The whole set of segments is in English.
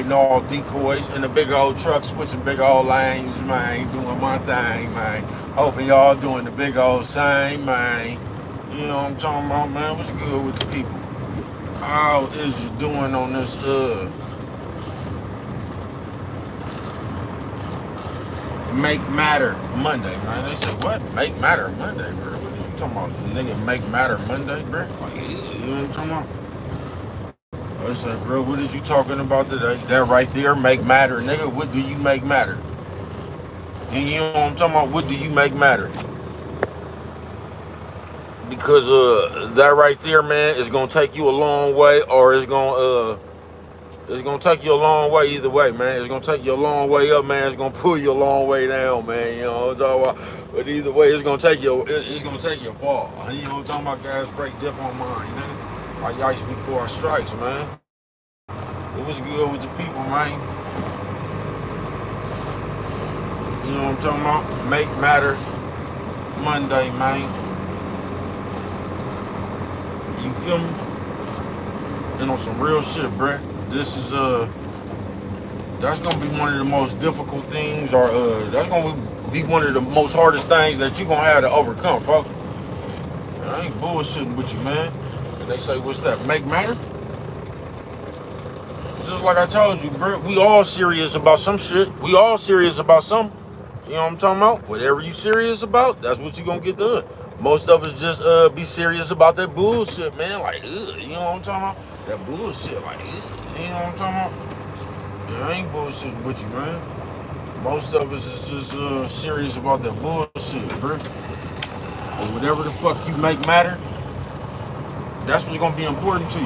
all decoys in the big old truck, switching big old lanes, man, doing my thing, man. Hoping y'all doing the big old same, man. You know what I'm talking about, man? What's good with the people? How is you doing on this Make Matter Monday, man? They said, what? Make Matter Monday, bro? What are you talking about? Nigga, Make Matter Monday, bro? Like, yeah, you know what I'm talking about? I said, bro, what is you talking about today? That right there, make matter, nigga. What do you make matter? And you know what I'm talking about? What do you make matter? Because that right there, man, is gonna take you a long way, or it's gonna take you a long way either way, man. It's gonna take you a long way up, man. It's gonna pull you a long way down, man. You know what I'm talking about? But either way, it's gonna take you far. You know what I'm talking about? Guys, break dip on mine, nigga. Like ice before I strikes, man. It was good with the people, man. You know what I'm talking about? Make matter Monday, man. You feel me? And on some real shit, bruh. This is that's gonna be one of the most difficult things, or that's gonna be one of the most hardest things that you gonna have to overcome, folks. I ain't bullshitting with you, man. And they say, what's that? Make matter? Just like I told you, bruh. We all serious about some shit. We all serious about something. You know what I'm talking about? Whatever you serious about, that's what you gonna get done. Most of us just be serious about that bullshit, man. Like, you know what I'm talking about? That bullshit, like, you know what I'm talking about? Yeah, I ain't bullshitting with you, man. Most of us is just serious about that bullshit, bro. Or whatever the fuck you make matter, that's what's gonna be important to you.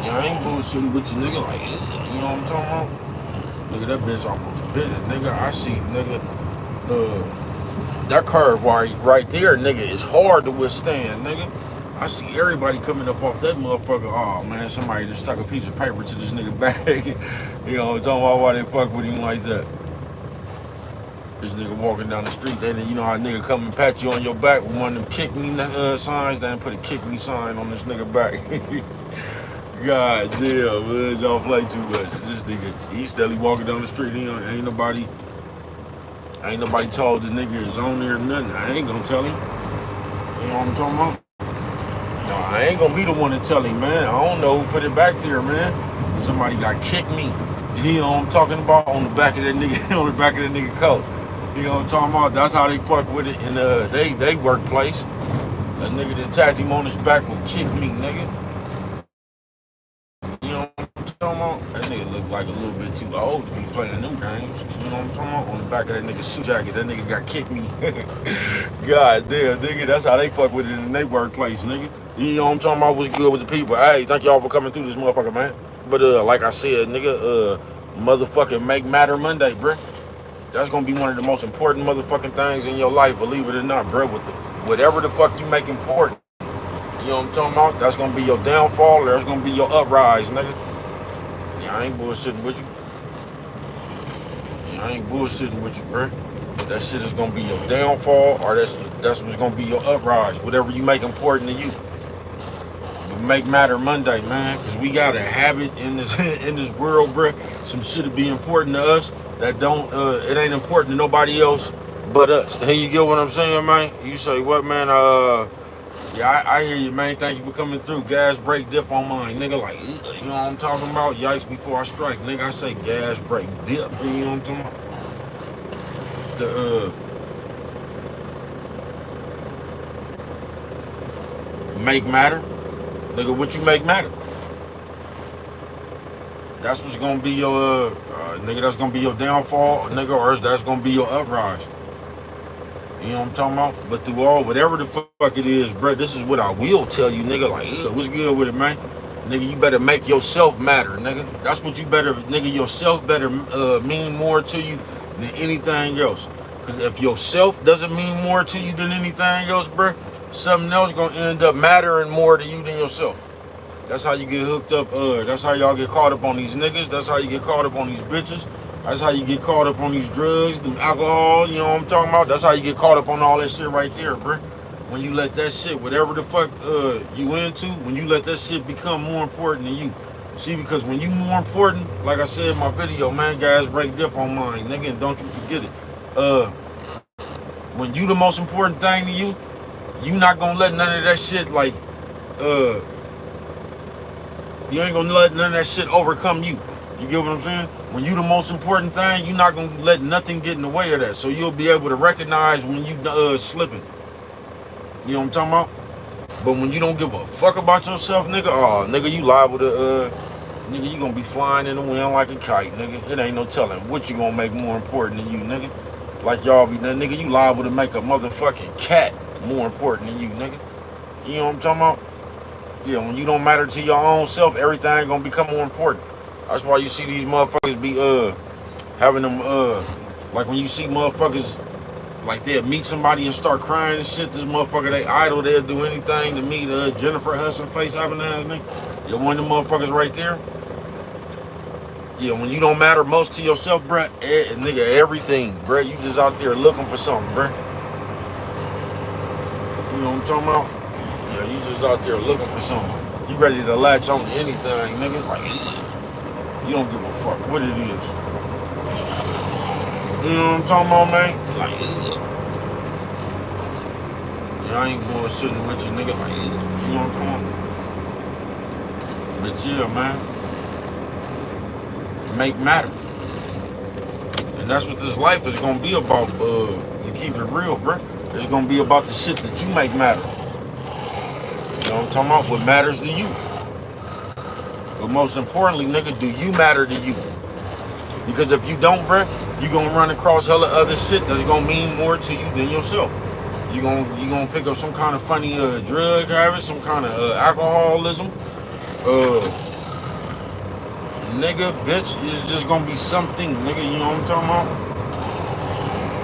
Yeah, I ain't bullshitting with you, nigga. Like, you know what I'm talking about? Nigga, that bitch almost bit it, nigga. I see, nigga. That curve right there, nigga, is hard to withstand, nigga. I see everybody coming up off that motherfucker. Oh man, somebody just stuck a piece of paper to this nigga back. You know, talking about why they fuck with him like that. This nigga walking down the street, then you know how a nigga come and pat you on your back with one of them kick me signs, then put a kick me sign on this nigga back. God damn, man, don't play too much. This nigga, he steadily walking down the street. You know, ain't nobody told the nigga is on there or nothing. I ain't gonna tell him. You know what I'm talking about? No, I ain't gonna be the one to tell him, man. I don't know who put it back there, man. Somebody got kicked me. You know what I'm talking about? On the back of that nigga, on the back of that nigga coat. You know what I'm talking about? That's how they fuck with it in they workplace. A nigga that tapped him on his back will kick me, nigga. You know what I'm talking about? That nigga look like a little bit too old to be playing them games. You know what I'm talking about? On the back of that nigga suit jacket, that nigga got kicked me. God damn, nigga, that's how they fuck with it in their workplace, nigga. You know what I'm talking about? What's good with the people? Hey, thank y'all for coming through this motherfucker, man. But like I said, nigga, motherfucking Make Matter Monday, bruh. That's gonna be one of the most important motherfucking things in your life, believe it or not, bro. Whatever the fuck you make important, you know what I'm talking about? That's gonna be your downfall, or that's gonna be your uprise, nigga. Yeah, I ain't bullshitting with you. Yeah, I ain't bullshitting with you, bro. That shit is gonna be your downfall, or that's what's gonna be your uprise. Whatever you make important to you. But Make Matter Monday, man, because we got a habit in this in this world, bro. Some shit to be important to us that don't. It ain't important to nobody else but us. Hey, you get what I'm saying, man? You say what, man? Yeah, I hear you, man. Thank you for coming through. Gas brake dip on mine, nigga. Like, you know what I'm talking about? Yikes before I strike, nigga. I say gas brake dip. You know what I'm talking about? The Make Matter, nigga. What you make matter? That's what's gonna be your nigga. That's gonna be your downfall, nigga, or that's gonna be your uprise. You know what I'm talking about? But through all, whatever the fuck it is, bro, this is what I will tell you, nigga. Like, yeah, what's good with it, man? Nigga, you better make yourself matter, nigga. That's what you better, nigga. Yourself better mean more to you than anything else. Cause if yourself doesn't mean more to you than anything else, bro, something else gonna end up mattering more to you than yourself. That's how you get hooked up. That's how y'all get caught up on these niggas. That's how you get caught up on these bitches. That's how you get caught up on these drugs, them alcohol. You know what I'm talking about? That's how you get caught up on all that shit right there, bro. When you let that shit, whatever the fuck you into, when you let that shit become more important than you. See, because when you more important, like I said in my video, man, guys break dip on mine, nigga, and don't you forget it. When you the most important thing to you not gonna let none of that shit like, you ain't gonna let none of that shit overcome you. You get what I'm saying? When you the most important thing, you not gonna let nothing get in the way of that. So you'll be able to recognize when you slipping. You know what I'm talking about? But when you don't give a fuck about yourself, nigga, oh, nigga, you liable to, nigga, you gonna be flying in the wind like a kite, nigga. It ain't no telling what you gonna make more important than you, nigga. Like y'all be, nigga, you liable to make a motherfucking cat more important than you, nigga. You know what I'm talking about? Yeah, when you don't matter to your own self, everything gonna become more important. That's why you see these motherfuckers be, having them, like when you see motherfuckers, like they'll meet somebody and start crying and shit. This motherfucker, they idol, they'll do anything to meet Jennifer Hudson face having that nigga. Yeah, one of them motherfuckers right there. Yeah, when you don't matter most to yourself, bruh, nigga, everything, bruh, you just out there looking for something, bruh. You know what I'm talking about? Yeah, you just out there looking for something. You ready to latch on to anything, nigga. Like, you don't give a fuck what it is. You know what I'm talking about, man? Like, yeah, I ain't bullshitting with you, nigga. Like, you know what I'm talking about? But yeah, man. Make matter. And that's what this life is gonna be about, to keep it real, bruh. It's gonna be about the shit that you make matter. You know what I'm talking about? What matters to you. But most importantly, nigga, do you matter to you? Because if you don't, bruh, you gonna run across hella other shit that's gonna mean more to you than yourself. You gonna pick up some kind of funny drug habit, some kind of alcoholism, nigga, bitch, it's just gonna be something, nigga, you know what I'm talking about?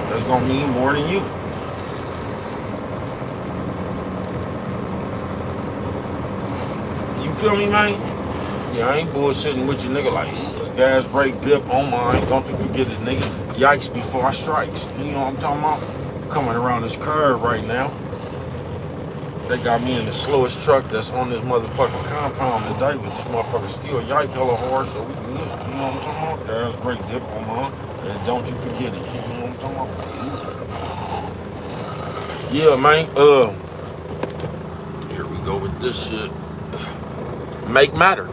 That's gonna mean more than you. You feel me, man? Yeah, I ain't bullshitting with you, nigga, like, gas brake dip on mine, don't you forget it, nigga. Yikes before I strikes. You know what I'm talking about? Coming around this curve right now. They got me in the slowest truck that's on this motherfucking compound today, but this motherfucker still yike hella hard, so we good. You know what I'm talking about? Gas brake dip on mine, and don't you forget it. You know what I'm talking about? Yeah, man. Here we go with this shit. Make matter.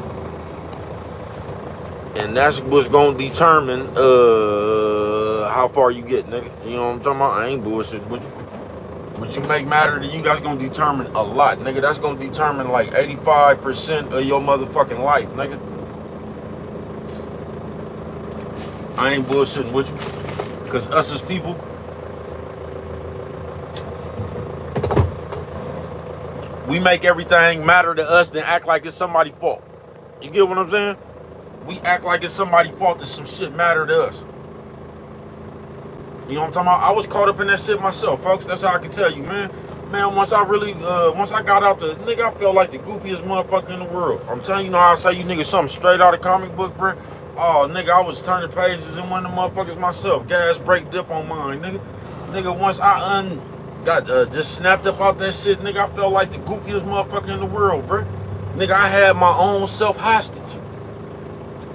And that's what's gonna determine how far you get, nigga. You know what I'm talking about? I ain't bullshitting with you. What you make matter to you, that's gonna determine a lot, nigga. That's gonna determine like 85% of your motherfucking life, nigga. I ain't bullshitting with you. Cause us as people, we make everything matter to us, then act like it's somebody's fault. You get what I'm saying? We act like it's somebody's fault that some shit matter to us. You know what I'm talking about? I was caught up in that shit myself, folks. That's how I can tell you, man. Man, once I got out the, nigga, I felt like the goofiest motherfucker in the world. I'm telling you, how I say you niggas something straight out of comic book, bro. Oh, nigga, I was turning pages in one of the motherfuckers myself. Gas brake dip on mine, nigga. Nigga, once I got just snapped up out that shit, nigga, I felt like the goofiest motherfucker in the world, bro. Nigga, I had my own self hostage.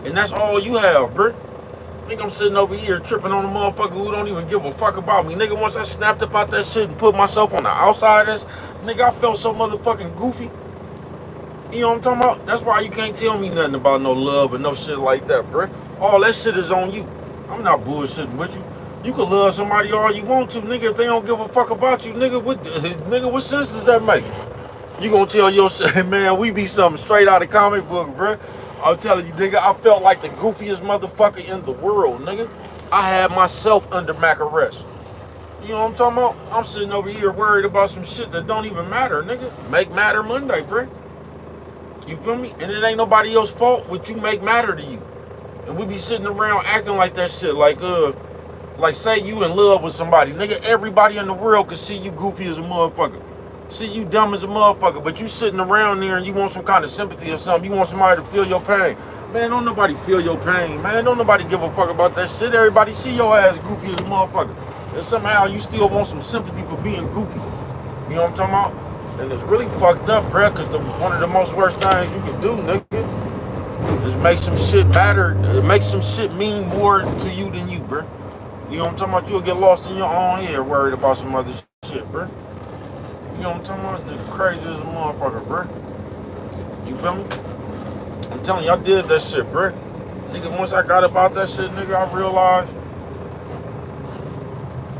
And that's all you have, bro. Nigga, I'm sitting over here tripping on a motherfucker who don't even give a fuck about me. Nigga, once I snapped up out that shit and put myself on the outside of this, nigga, I felt so motherfucking goofy. You know what I'm talking about? That's why you can't tell me nothing about no love or no shit like that, bruh. All that shit is on you. I'm not bullshitting with you. You can love somebody all you want to, nigga. If they don't give a fuck about you, nigga, what sense does that make? You gonna tell yourself, man, we be something straight out of comic book, bruh. I'm telling you, nigga, I felt like the goofiest motherfucker in the world, nigga. I had myself under Mac arrest. You know what I'm talking about? I'm sitting over here worried about some shit that don't even matter, nigga. Make matter Monday, bruh. You feel me? And it ain't nobody else's fault what you make matter to you. And we be sitting around acting like that shit, like say you in love with somebody. Nigga, everybody in the world can see you goofy as a motherfucker. See you dumb as a motherfucker, but you sitting around there and you want some kind of sympathy or something. You want somebody to feel your pain. Man, don't nobody feel your pain, man. Don't nobody give a fuck about that shit. Everybody see your ass goofy as a motherfucker. And somehow you still want some sympathy for being goofy. You know what I'm talking about? And it's really fucked up, bruh, because one of the most worst things you can do, nigga, Just make some shit matter. It makes some shit mean more to you than you, bro. You know what I'm talking about? You'll get lost in your own head worried about some other shit, bro. You know what I'm talking about? Nigga crazy as a motherfucker, bro. You feel me? I'm telling you, I did that shit, bro. Nigga, once I got about that shit, nigga, I realized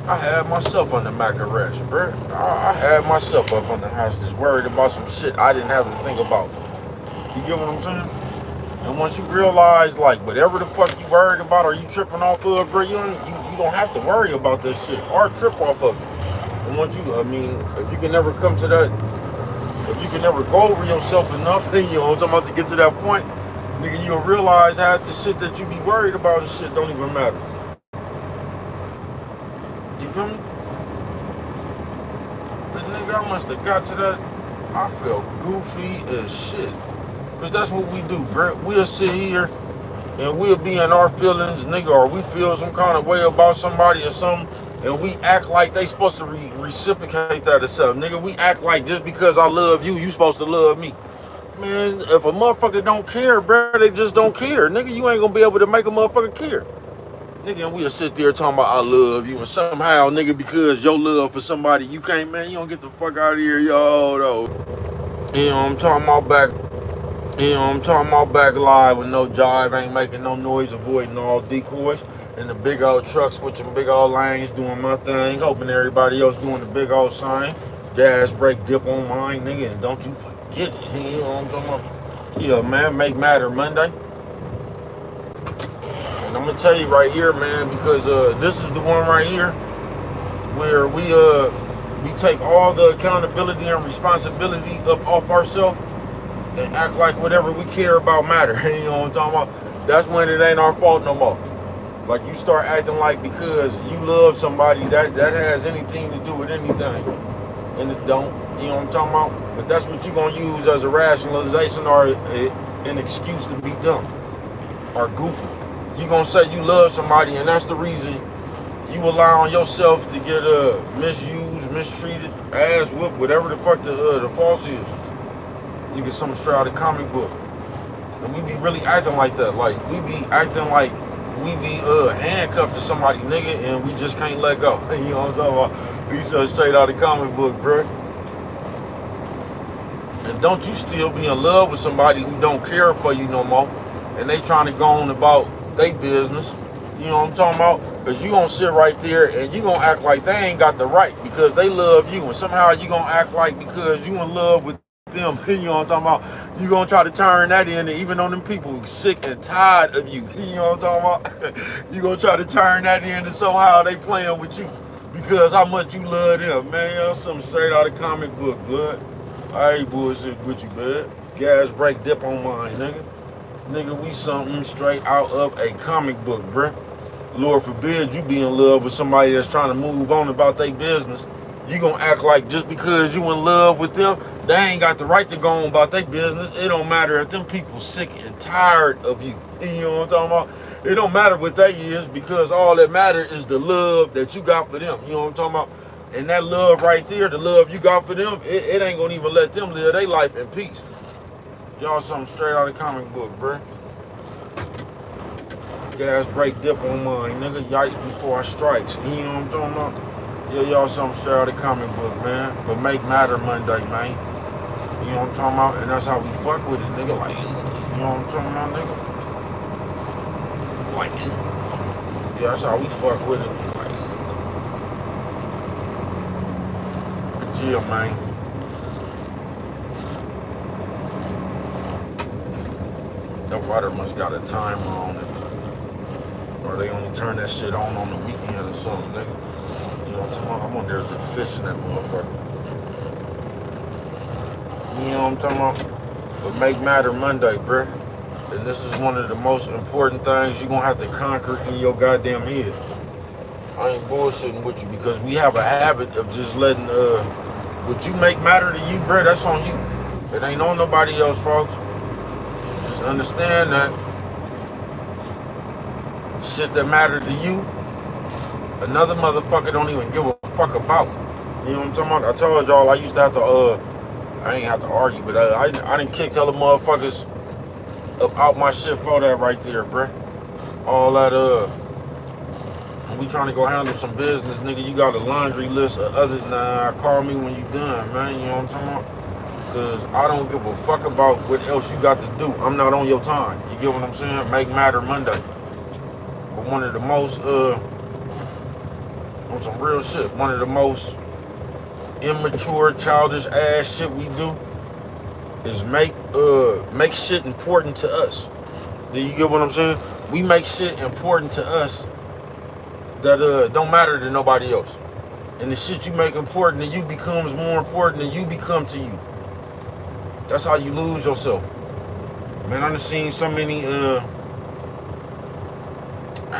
I had myself under Mac arrest, bro. I had myself up on the hostage, worried about some shit I didn't have to think about. You get what I'm saying? And once you realize, like, whatever the fuck you worried about or you tripping off of, bro, you don't have to worry about that shit or trip off of it. And once you, I mean, if you can never come to that, if you can never go over yourself enough, then you know what I'm talking about, to get to that point, nigga, you'll realize half the shit that you be worried about and shit don't even matter. You feel me? But nigga, I must have got to that. I felt goofy as shit. Because that's what we do, bro. We'll sit here and we'll be in our feelings, nigga, or we feel some kind of way about somebody or something, and we act like they supposed to reciprocate that or something. Nigga, we act like just because I love you, you supposed to love me. Man, if a motherfucker don't care, bro, they just don't care. Nigga, you ain't gonna be able to make a motherfucker care. Nigga, and we'll sit there talking about I love you, and somehow, nigga, because your love for somebody, you can't, man, you don't get the fuck out of here, yo, though. You know what I'm talking about, back. You know, I'm talking about back live with no jive, ain't making no noise, avoiding all decoys. And the big old truck switching big old lanes, doing my thing, hoping everybody else doing the big old sign. Gas brake dip on mine, nigga, and don't you forget it. You know what I'm talking about? Yeah, man, make matter Monday. And I'm gonna tell you right here, man, because this is the one right here where we take all the accountability and responsibility up off ourselves and act like whatever we care about matter. You know what I'm talking about? That's when it ain't our fault no more. Like, you start acting like because you love somebody that has anything to do with anything. And it don't. You know what I'm talking about? But that's what you're going to use as a rationalization or an excuse to be dumb or goofy. You're going to say you love somebody, and that's the reason you allowing yourself to get misused, mistreated, ass whooped, whatever the fuck the fault is. You get something straight out of the comic book. And we be really acting like that. Like, we be acting like we be handcuffed to somebody, nigga, and we just can't let go. You know what I'm talking about? We so straight out of the comic book, bro. And don't you still be in love with somebody who don't care for you no more, and they trying to go on about their business. You know what I'm talking about? Because you gonna sit right there and you gonna act like they ain't got the right because they love you, and somehow you gonna act like because you in love with them, you know what I'm talking about, you gonna try to turn that in, even on them people sick and tired of you, you know what I'm talking about? You gonna try to turn that into somehow they playing with you because how much you love them, man. Yo, something straight out of comic book, blood. I ain't bullshit with you, bud. Gas brake dip on mine, nigga. Nigga, we something straight out of a comic book, bruh. Lord forbid you be in love with somebody that's trying to move on about their business. You gonna act like just because you in love with them, they ain't got the right to go on about their business. It don't matter if them people sick and tired of you. You know what I'm talking about? It don't matter what they is, because all that matters is the love that you got for them. You know what I'm talking about? And that love right there, the love you got for them, it ain't gonna even let them live their life in peace. Y'all something straight out of the comic book, bruh. Gas brake dip on mine, nigga. Yikes before I strikes. You know what I'm talking about? Yeah, y'all something straight out of the comic book, man. But make matter Monday, man. You know what I'm talking about? And that's how we fuck with it, nigga. Like, you know what I'm talking about, nigga? Like, yeah, that's how we fuck with it. Like, chill, man. That water must got a timer on it. Or they only turn that shit on the weekend or something, nigga. You know what I'm talking about? I wonder if there's fish in that motherfucker. You know what I'm talking about? But make matter Monday, bruh. And this is one of the most important things you're gonna have to conquer in your goddamn head. I ain't bullshitting with you, because we have a habit of just letting what you make matter to you, bruh, that's on you. It ain't on nobody else, folks. So just understand that shit that matter to you, another motherfucker don't even give a fuck about. You know what I'm talking about? I told y'all I used to have to I ain't have to argue, but I done kicked hella motherfuckers up out my shit for that right there, bruh. All that, when we trying to go handle some business, nigga, you got a laundry list of other, call me when you done, man, you know what I'm talking about? Because I don't give a fuck about what else you got to do. I'm not on your time. You get what I'm saying? Make Matter Monday. But one of the most, on some real shit, one of the most immature, childish ass shit we do is make shit important to us. Do you get what I'm saying? We make shit important to us that don't matter to nobody else. And the shit you make important to you becomes more important than you become to you. That's how you lose yourself. Man, I done seen so many, I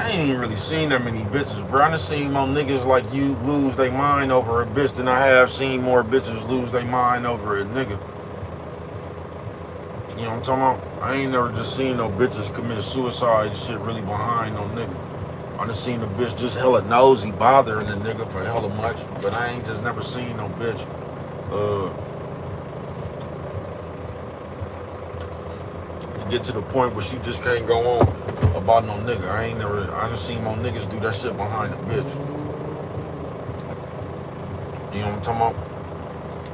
ain't even really seen that many bitches, bro. I done seen more niggas like you lose their mind over a bitch than I have seen more bitches lose their mind over a nigga. You know what I'm talking about? I ain't never just seen no bitches commit suicide and shit really behind no nigga. I done seen a bitch just hella nosy bothering a nigga for hella much, but I ain't just never seen no bitch get to the point where she just can't go on about no nigga. I done seen more niggas do that shit behind a bitch. You know what I'm talking about?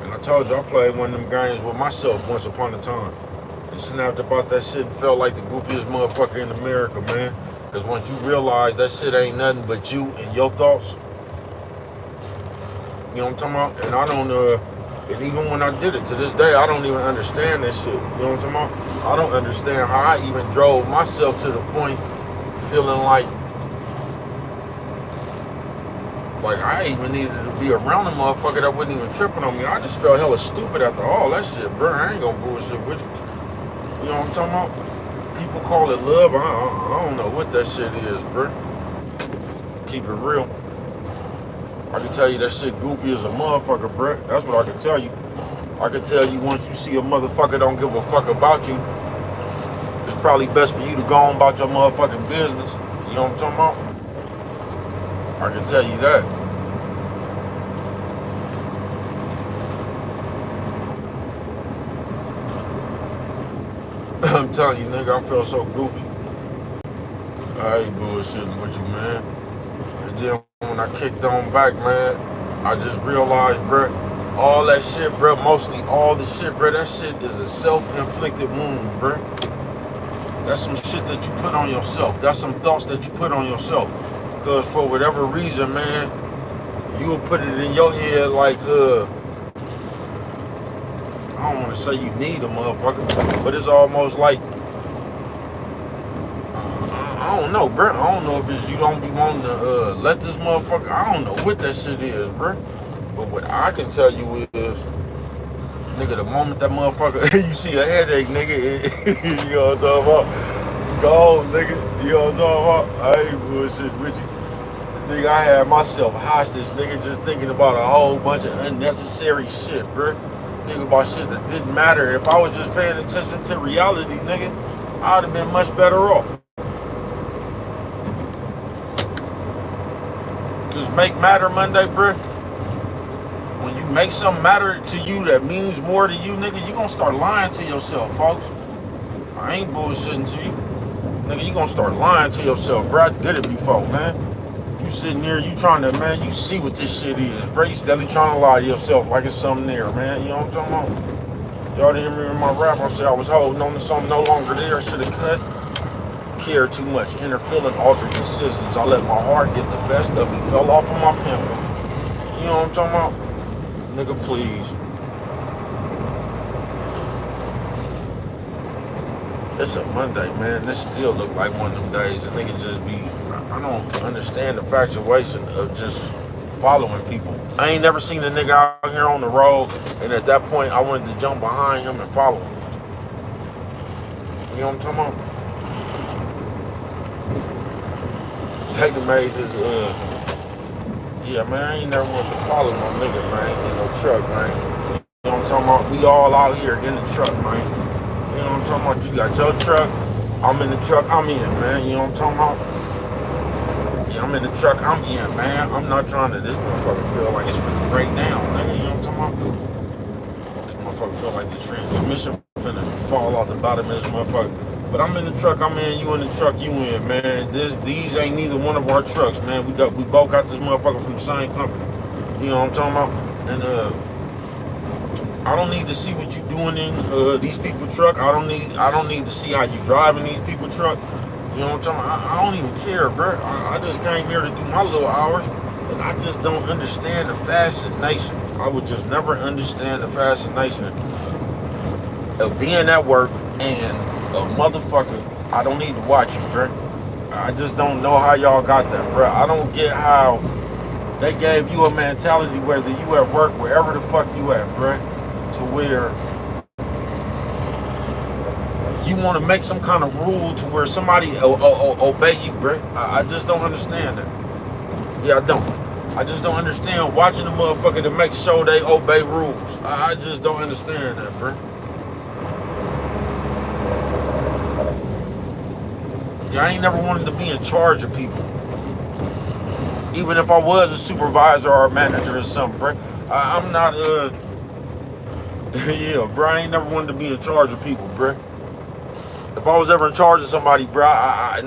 And I told you I played one of them games with myself once upon a time. And snapped about that shit and felt like the goofiest motherfucker in America, man. Because once you realize that shit ain't nothing but you and your thoughts, you know what I'm talking about? And I don't, and even when I did it, to this day, I don't even understand that shit. You know what I'm talking about? I don't understand how I even drove myself to the point feeling like I even needed to be around a motherfucker that wasn't even tripping on me. I just felt hella stupid after all that shit, bro. I ain't gonna bullshit with you. You know what I'm talking about? People call it love, but I don't know what that shit is, bro. Keep it real. I can tell you that shit goofy as a motherfucker, bro. That's what I can tell you. I can tell you once you see a motherfucker don't give a fuck about you, it's probably best for you to go on about your motherfucking business. You know what I'm talking about? I can tell you that. I'm telling you, nigga, I felt so goofy. I ain't bullshitting with you, man. And then when I kicked on back, man, I just realized, bro, all that shit, bro, mostly all the shit, bro, that shit is a self-inflicted wound, bro. That's some shit that you put on yourself. That's some thoughts that you put on yourself. Because for whatever reason, man, you will put it in your head like, I don't want to say you need a motherfucker, but it's almost like, I don't know, bro. I don't know if it's you don't be wanting to let this motherfucker, I don't know what that shit is, bro. But what I can tell you is, nigga, the moment that motherfucker, you see a headache, nigga, you know what I'm talking about? Go, nigga, you know what I'm talking about? I ain't bullshit with you. Nigga, I had myself hostage, nigga, just thinking about a whole bunch of unnecessary shit, bro. Thinking about shit that didn't matter. If I was just paying attention to reality, nigga, I would have been much better off. Just make Matter Monday, bro. When you make something matter to you that means more to you, nigga, you gonna start lying to yourself, folks. I ain't bullshitting to you. Nigga, you gonna start lying to yourself, bro. I did it before, man. You sitting there, you trying to, man, you see what this shit is, bro. You steadily trying to lie to yourself like it's something there, man. You know what I'm talking about? Y'all didn't hear me in my rap. I said I was holding on to something no longer there. Should have cut. Cared too much. Inner feeling, altered decisions. I let my heart get the best of me. Fell off of my pimple. You know what I'm talking about? Nigga, please. It's a Monday, man. This still look like one of them days. The nigga just be, I don't understand the factuation of just following people. I ain't never seen a nigga out here on the road, and at that point, I wanted to jump behind him and follow him. You know what I'm talking about? They done made this, yeah, man, I ain't never wanted to follow no nigga, man, in no truck, man. You know what I'm talking about? We all out here in the truck, man. You know what I'm talking about? You got your truck, I'm in the truck, I'm in, man. You know what I'm talking about? Yeah, I'm in the truck, I'm in, man. I'm not trying to, this motherfucker feel like it's finna break down, nigga. You know what I'm talking about? This motherfucker feel like the transmission finna fall off the bottom of this motherfucker. But I'm in the truck, I'm in, you in the truck, you in, man. These ain't neither one of our trucks, man. We both got this motherfucker from the same company. You know what I'm talking about? And I don't need to see what you doing in these people truck. I don't need to see how you driving these people truck. You know what I'm talking about? I don't even care, bro. I just came here to do my little hours, and I just don't understand the fascination. I would just never understand the fascination of being at work and a motherfucker. I don't need to watch you, bro. I just don't know how y'all got that, bro. I don't get how they gave you a mentality, whether you at work, wherever the fuck you at, bro, to where you want to make some kind of rule to where somebody obey you, bro. I just don't understand that. Yeah, I don't. I just don't understand watching the motherfucker to make sure they obey rules. I just don't understand that, bro. Yeah, I ain't never wanted to be in charge of people. Even if I was a supervisor or a manager or something, bro. I'm not, yeah, bro, I ain't never wanted to be in charge of people, bro. If I was ever in charge of somebody, bro, I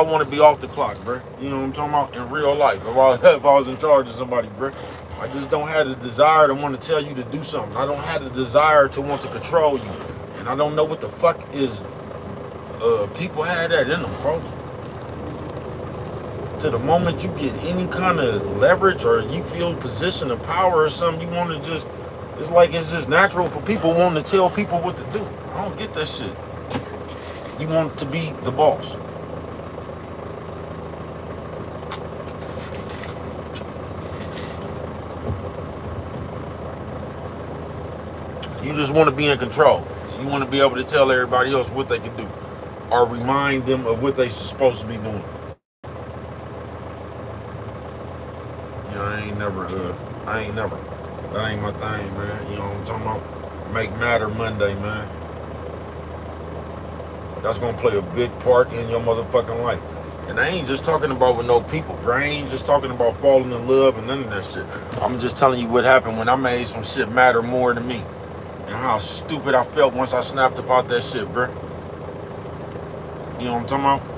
want to be off the clock, bro. You know what I'm talking about? In real life, if I was in charge of somebody, bro, I just don't have the desire to want to tell you to do something. I don't have the desire to want to control you, and I don't know what the fuck is. People had that in them, folks. To the moment you get any kind of leverage or you feel position of power or something, you want to just, it's just natural for people wanting to tell people what to do. I don't get that shit. You want to be the boss. You just want to be in control. You want to be able to tell everybody else what they can do or remind them of what they're supposed to be doing. I ain't never, that ain't my thing, man. You know what I'm talking about? Make Matter Monday, man. That's gonna play a big part in your motherfucking life. And I ain't just talking about with no people, bro. I ain't just talking about falling in love and none of that shit. I'm just telling you what happened when I made some shit matter more to me. And how stupid I felt once I snapped about that shit, bro. You know what I'm talking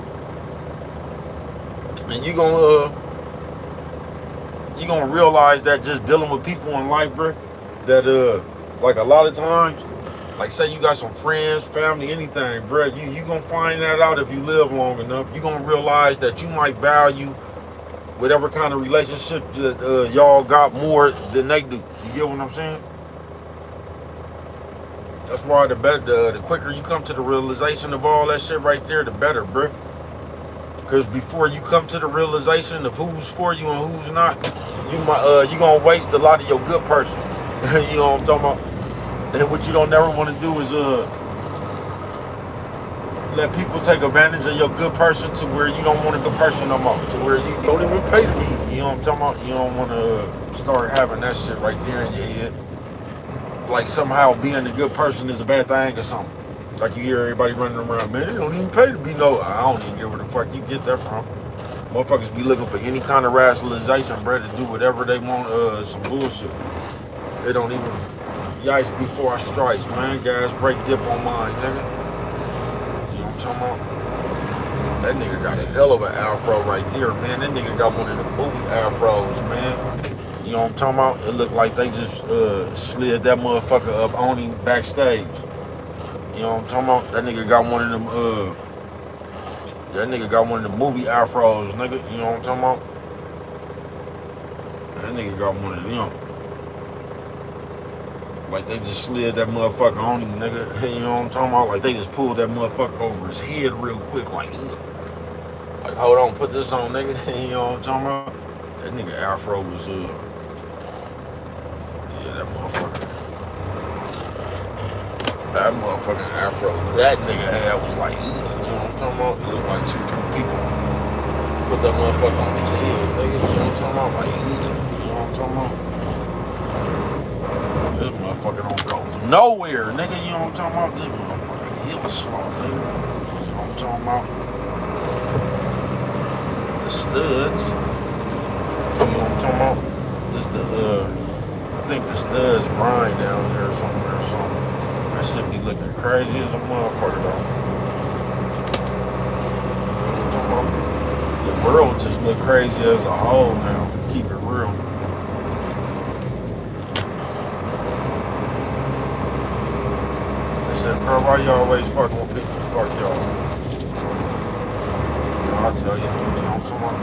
about? And you gonna realize that just dealing with people in life, bro, that like a lot of times, like say you got some friends, family, anything, bro, you gonna find that out if you live long enough. You gonna realize that you might value whatever kind of relationship that y'all got more than they do. You get what I'm saying? That's why the quicker you come to the realization of all that shit right there, the better, bro. Because before you come to the realization of who's for you and who's not, you gonna waste a lot of your good person. You know what I'm talking about? And what you don't never want to do is let people take advantage of your good person to where you don't want a good person no more. To where you don't even pay to be. You know what I'm talking about? You don't want to start having that shit right there in your head. Like somehow being a good person is a bad thing or something. Like you hear everybody running around, man, they don't even pay to be no. I don't even get where the fuck you get that from. Motherfuckers be looking for any kind of rationalization, bro, to do whatever they want, some bullshit. They don't even, yikes before I strikes, man. Gas break dip on mine, nigga. You know what I'm talking about? That nigga got a hell of an afro right there, man. That nigga got one of the movie afros, man. You know what I'm talking about? It looked like they just slid that motherfucker up on him backstage. You know what I'm talking about? That nigga got one of them, that nigga got one of the movie afros, nigga. You know what I'm talking about? That nigga got one of them. Like they just slid that motherfucker on him, nigga. You know what I'm talking about? Like they just pulled that motherfucker over his head real quick, like, ugh. Like, hold on, put this on, nigga. You know what I'm talking about? That nigga afro was, yeah, that motherfucker. That motherfucking afro that nigga had was like, ugh. You know what I'm talking about? It looked like two people put that motherfucker on his head, nigga. You know what I'm talking about? Like, ugh. You know what I'm talking about? This motherfucker don't go nowhere, nigga. You know what I'm talking about? This motherfucker hella slow, nigga. You know what I'm talking about? The studs. You know what I'm talking about? This the I think the studs grind down here somewhere or something. That shit be looking crazy as a motherfucker though. World just look crazy as a whole now. Keep it real. They said, bro, why you always fucking with people? Fuck y'all. I'll tell you, come on.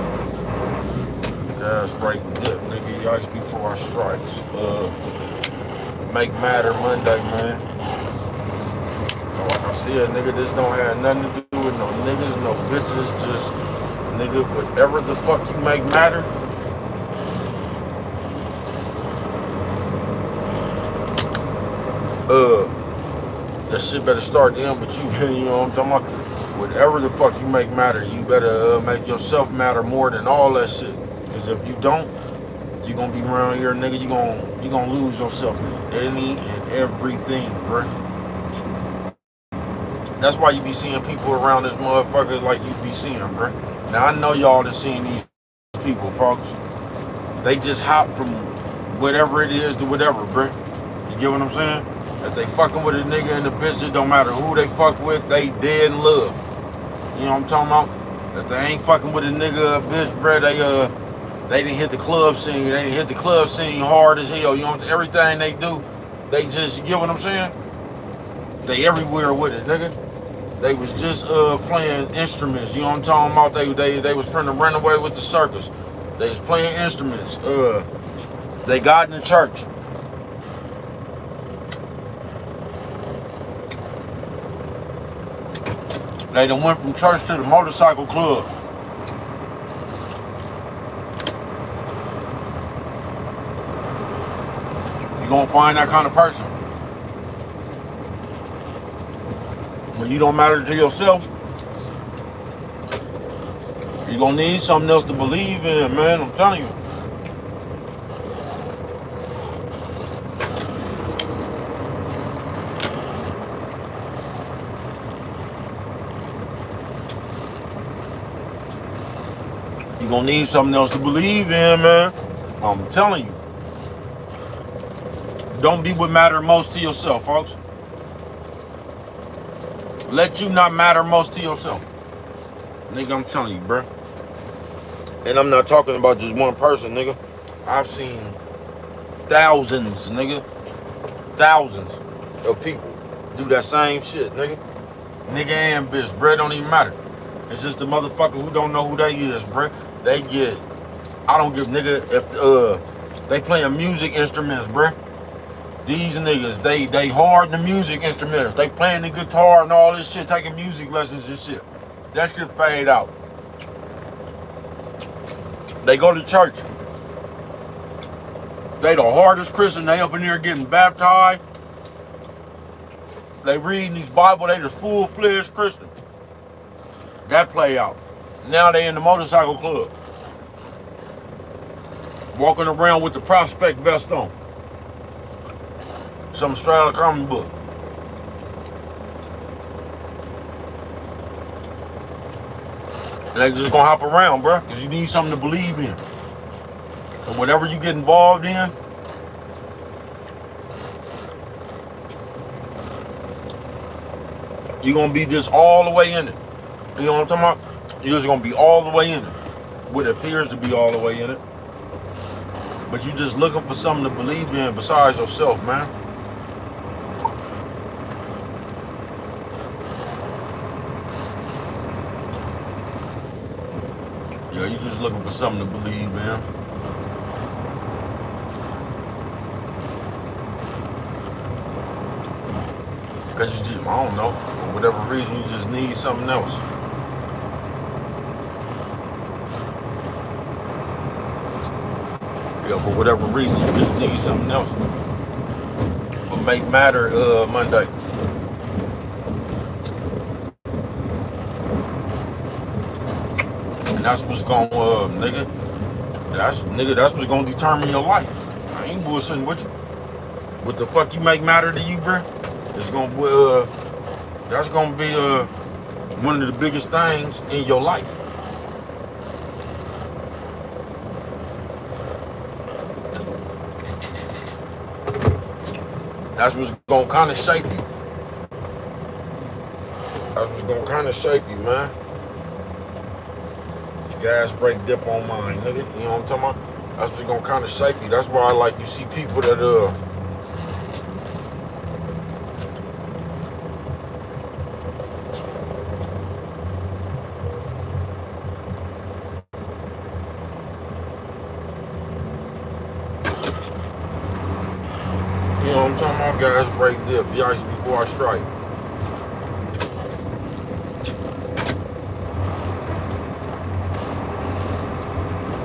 Gas break dip, nigga. Yikes before strikes. Make matter Monday, man. Like I said, nigga, this don't have nothing to do with no niggas, no bitches, just nigga, whatever the fuck you make matter. That shit better start them, but you know what I'm talking about? Whatever the fuck you make matter, you better make yourself matter more than all that shit. Cause if you don't, you gonna be around here, nigga, you gonna lose yourself in any and everything, bro. That's why you be seeing people around this motherfucker like you be seeing, bro. Now I know y'all done seen these people, folks. They just hop from whatever it is to whatever, bro. You get what I'm saying? If they fucking with a nigga and the bitch, it don't matter who they fuck with, they dead in love. You know what I'm talking about? If they ain't fucking with a nigga, a bitch, bro, they didn't hit the club scene. They didn't hit the club scene hard as hell. You know, everything they do, they just, you get what I'm saying? They everywhere with it, nigga. They was just playing instruments. You know what I'm talking about? They was finna run away with the circus. They was playing instruments. They got in the church. They done went from church to the motorcycle club. You gonna find that kind of person. When you don't matter to yourself, you're gonna need something else to believe in, man. I'm telling you. You're gonna need something else to believe in, man. I'm telling you. Don't be what matter most to yourself, folks. Let you not matter most to yourself. Nigga, I'm telling you, bro. And I'm not talking about just one person, nigga. I've seen thousands, nigga. Thousands of people do that same shit, nigga. Nigga and bitch, bro, don't even matter. It's just the motherfucker who don't know who they is, bro. They get, I don't give nigga if they playing music instruments, bro. These niggas, they hard the music instruments. They playing the guitar and all this shit, taking music lessons and shit. That shit fade out. They go to church. They the hardest Christian. They up in there getting baptized. They reading these Bible. They just full-fledged Christian. That play out. Now they in the motorcycle club. Walking around with the Prospect vest on. Some straight out of a comic book. And they just gonna hop around, bro, because you need something to believe in. And whatever you get involved in, you're gonna be just all the way in it. You know what I'm talking about? You're just gonna be all the way in it. What appears to be all the way in it. But you just looking for something to believe in besides yourself, man. Yeah, you just looking for something to believe in. Because you just, I don't know, for whatever reason, you just need something else. Yeah, for whatever reason, you just need something else. But make matter Monday. And that's what's gonna, nigga, that's what's gonna determine your life. I ain't bullshitting with you. What the fuck you make matter to you, bro? It's gonna, that's gonna be one of the biggest things in your life. That's what's gonna kind of shape you. That's what's gonna kind of shape you, man. gas, brake, dip on mine, nigga. You know what I'm talking about? That's what's gonna kind of shape you. That's why I like you see people that you know what I'm talking about? Gas, brake, dip, yikes before I strike.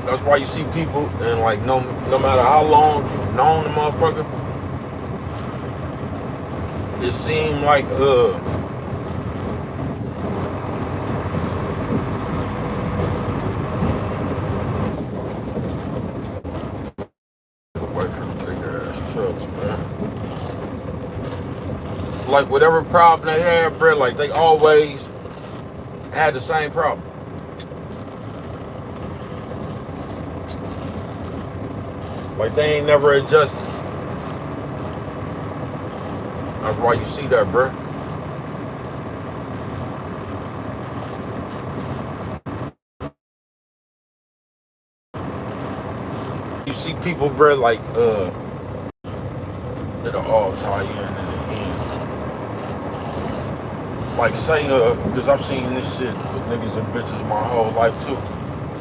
That's why you see people and like no matter how long you've known the motherfucker, it seemed like away from the big ass trucks, man. Like whatever problem they had, bro, like they always had the same problem. Like they ain't never adjusted. That's why you see that, bro. You see people, bro, like that'll all tie in the end. Like say because I've seen this shit with niggas and bitches my whole life too.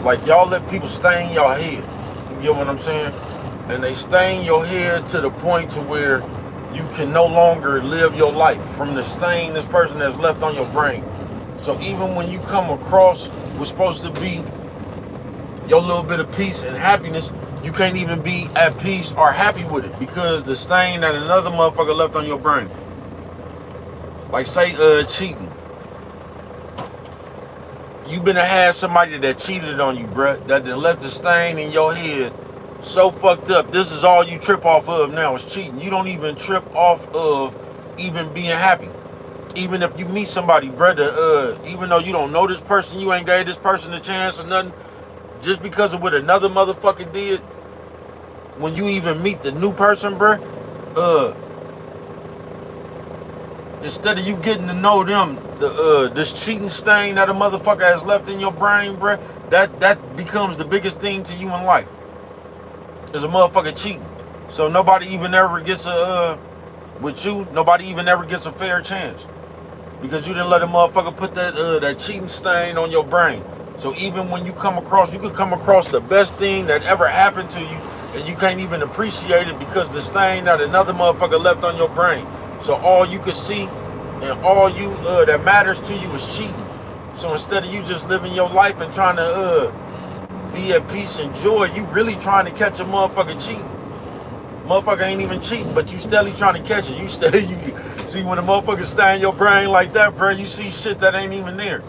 Like y'all let people stain your head. You get what I'm saying? And they stain your head to the point to where you can no longer live your life from the stain this person has left on your brain. So even when you come across what's supposed to be your little bit of peace and happiness, you can't even be at peace or happy with it because the stain that another motherfucker left on your brain. Like say cheating. You been to have somebody that cheated on you, bruh, that done left the stain in your head so fucked up. This is all you trip off of now is cheating. You don't even trip off of even being happy. Even if you meet somebody, brother, even though you don't know this person, you ain't gave this person a chance or nothing, just because of what another motherfucker did, when you even meet the new person, bruh, instead of you getting to know them, this cheating stain that a motherfucker has left in your brain, bruh, that becomes the biggest thing to you in life. Is a motherfucker cheating. So nobody even ever gets with you, nobody even ever gets a fair chance. Because you didn't let a motherfucker put that cheating stain on your brain. So even when you come across, you could come across the best thing that ever happened to you, and you can't even appreciate it because the stain that another motherfucker left on your brain. So all you could see and all you that matters to you is cheating. So instead of you just living your life and trying to be at peace and joy, you really trying to catch a motherfucker cheating. Motherfucker ain't even cheating, but you steadily trying to catch it. You see when a motherfucker stay in your brain like that, bro, you see shit that ain't even there.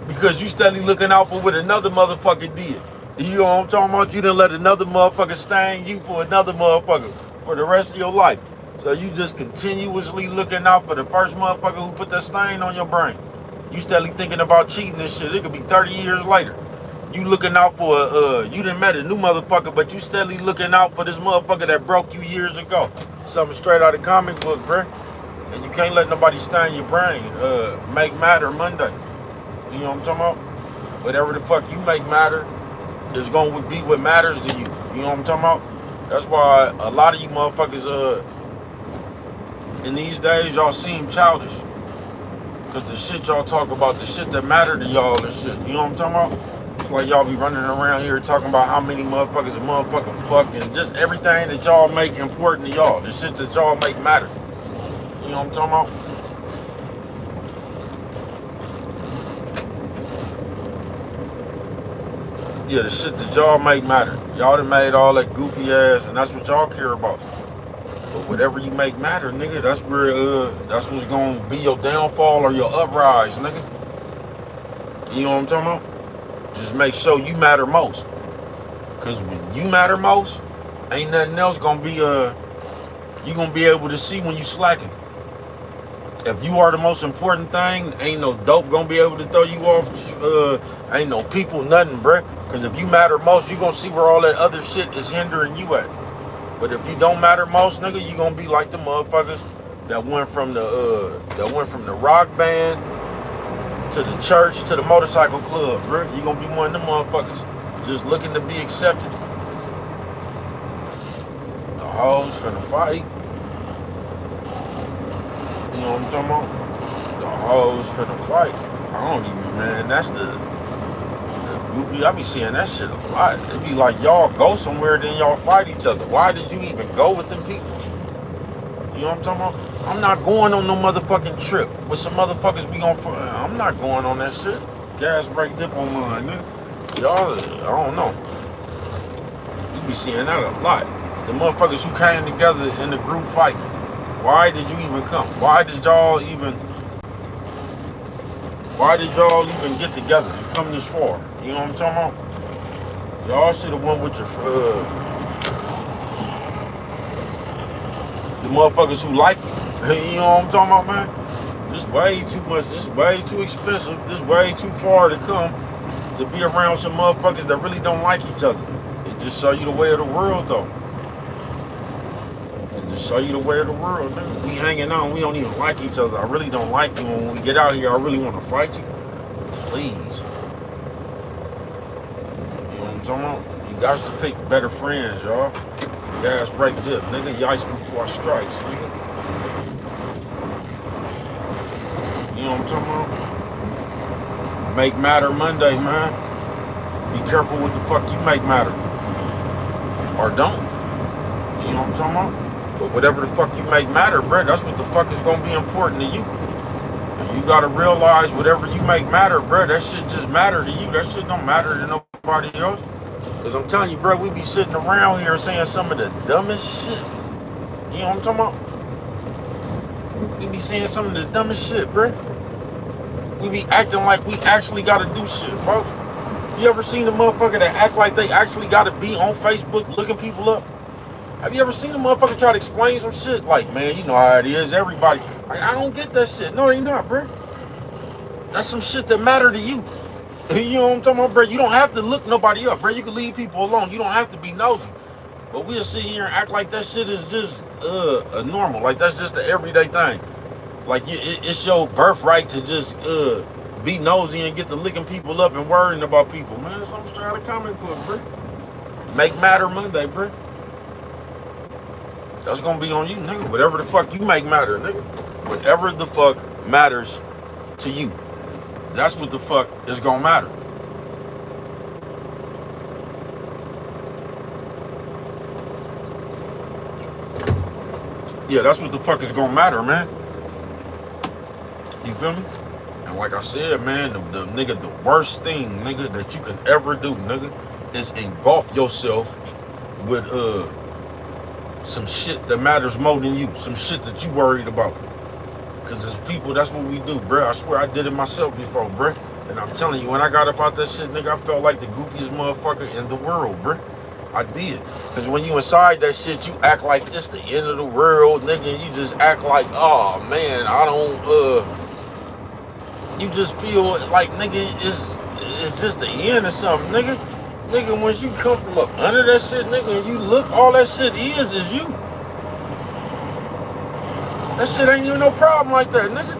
Because you steadily looking out for what another motherfucker did. You know what I'm talking about? You done let another motherfucker stain you for another motherfucker for the rest of your life. So you just continuously looking out for the first motherfucker who put that stain on your brain. You steadily thinking about cheating and shit. It could be 30 years later. You looking out for you done met a new motherfucker, but you steadily looking out for this motherfucker that broke you years ago. Something straight out of comic book, bruh. And you can't let nobody stain your brain. Make matter Monday. You know what I'm talking about? Whatever the fuck you make matter is gonna be what matters to you. You know what I'm talking about? That's why a lot of you motherfuckers in these days y'all seem childish. Cause the shit y'all talk about, the shit that matter to y'all and shit. You know what I'm talking about? Like y'all be running around here talking about how many motherfuckers a motherfucker fuck and just everything that y'all make important to y'all. The shit that y'all make matter. You know what I'm talking about? Yeah, the shit that y'all make matter. Y'all done made all that goofy ass and that's what y'all care about. But whatever you make matter, nigga, that's where that's what's gonna be your downfall or your uprise, nigga. You know what I'm talking about? Just make sure you matter most. Cause when you matter most, ain't nothing else gonna be you gonna be able to see when you slacking. If you are the most important thing, ain't no dope gonna be able to throw you off. Ain't no people, nothing, bruh. Cause if you matter most, you gonna see where all that other shit is hindering you at. But if you don't matter most, nigga, you gonna be like the motherfuckers that went from the rock band to the church, to the motorcycle club, bro. You gonna be one of them motherfuckers just looking to be accepted. The hoes finna fight. You know what I'm talking about? The hoes finna fight. I don't even, man, that's the goofy. I be seeing that shit a lot. It be like y'all go somewhere, then y'all fight each other. Why did you even go with them people? You know what I'm talking about? I'm not going on no motherfucking trip with some motherfuckers be gonna. I'm not going on that shit. Gas brake dip on mine, nigga. Y'all, I don't know. You be seeing that a lot. The motherfuckers who came together in the group fight. Why did you even come? Why did y'all even get together and come this far? You know what I'm talking about? Y'all should have went with your the motherfuckers who like you. You know what I'm talking about, man? This way too much. This way too expensive. This way too far to come to be around some motherfuckers that really don't like each other. It just show you the way of the world, though. It just show you the way of the world, man. We hanging out and we don't even like each other. I really don't like you. When we get out here, I really want to fight you. Please. You know what I'm talking about? You got to pick better friends, y'all. Gas brake dip, nigga. Yikes before I strikes, nigga. You know what I'm talking about? Make matter Monday, man. Be careful what the fuck you make matter. Or don't. You know what I'm talking about? But whatever the fuck you make matter, bro, that's what the fuck is gonna be important to you. And you gotta realize whatever you make matter, bro, that shit just matter to you. That shit don't matter to nobody else. Cause I'm telling you, bro, we be sitting around here saying some of the dumbest shit. You know what I'm talking about? We be saying some of the dumbest shit, bro. We be acting like we actually gotta do shit, folks. You ever seen a motherfucker that act like they actually gotta be on Facebook looking people up? Have you ever seen a motherfucker try to explain some shit? Like, man, you know how it is, everybody. Like, I don't get that shit. No, they not, bro. That's some shit that matter to you. You know what I'm talking about, bro? You don't have to look nobody up, bro. You can leave people alone. You don't have to be nosy. But we'll sit here and act like that shit is just a normal. Like, that's just the everyday thing. Like, it's your birthright to just be nosy and get to licking people up and worrying about people. Man, something straight out of comic book, bro. Make matter Monday, bro. That's gonna be on you, nigga. Whatever the fuck you make matter, nigga. Whatever the fuck matters to you. That's what the fuck is gonna matter. Yeah, that's what the fuck is gonna matter, man. You feel me? And like I said, man, the nigga, the worst thing, nigga, that you can ever do, nigga, is engulf yourself with some shit that matters more than you. Some shit that you worried about. Cause as people, that's what we do, bro. I swear I did it myself before, bro. And I'm telling you, when I got up out that shit, nigga, I felt like the goofiest motherfucker in the world, bro. I did. Cause when you inside that shit, you act like it's the end of the world, nigga. And you just act like, oh man, I don't. You just feel like, nigga, it's just the end or something, nigga. Nigga, once you come from up under that shit, nigga, and you look, all that shit is you. That shit ain't even no problem like that, nigga.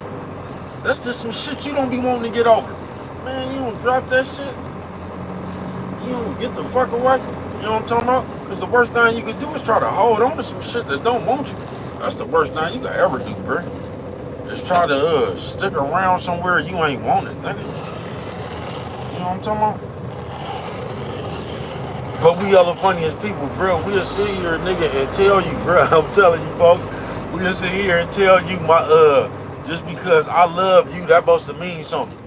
That's just some shit you don't be wanting to get over. Man, you don't drop that shit. You don't get the fuck away. You know what I'm talking about? Because the worst thing you could do is try to hold on to some shit that don't want you. That's the worst thing you could ever do, bro. Just try to stick around somewhere you ain't wanted, nigga. You know what I'm talking about? But we all the funniest people, bro. We'll sit here, nigga, and tell you, bro. I'm telling you, folks. We'll sit here and tell you just because I love you, that supposed to mean something.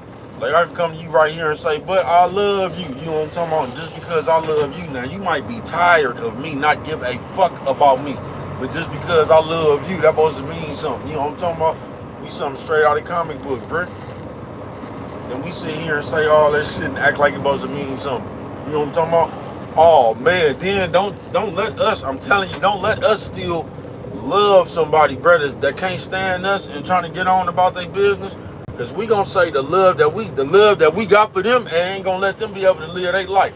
Like, I can come to you right here and say, but I love you. You know what I'm talking about? Just because I love you. Now, you might be tired of me not give a fuck about me. But just because I love you, that supposed to mean something. You know what I'm talking about? We something straight out of comic book, bro. And we sit here and say all that shit and act like it's supposed to mean something. You know what I'm talking about? Oh, man. Then don't let us, I'm telling you, don't let us still love somebody, brothers, that can't stand us and trying to get on about their business. Because we gonna say the love that we got for them and ain't gonna let them be able to live their life.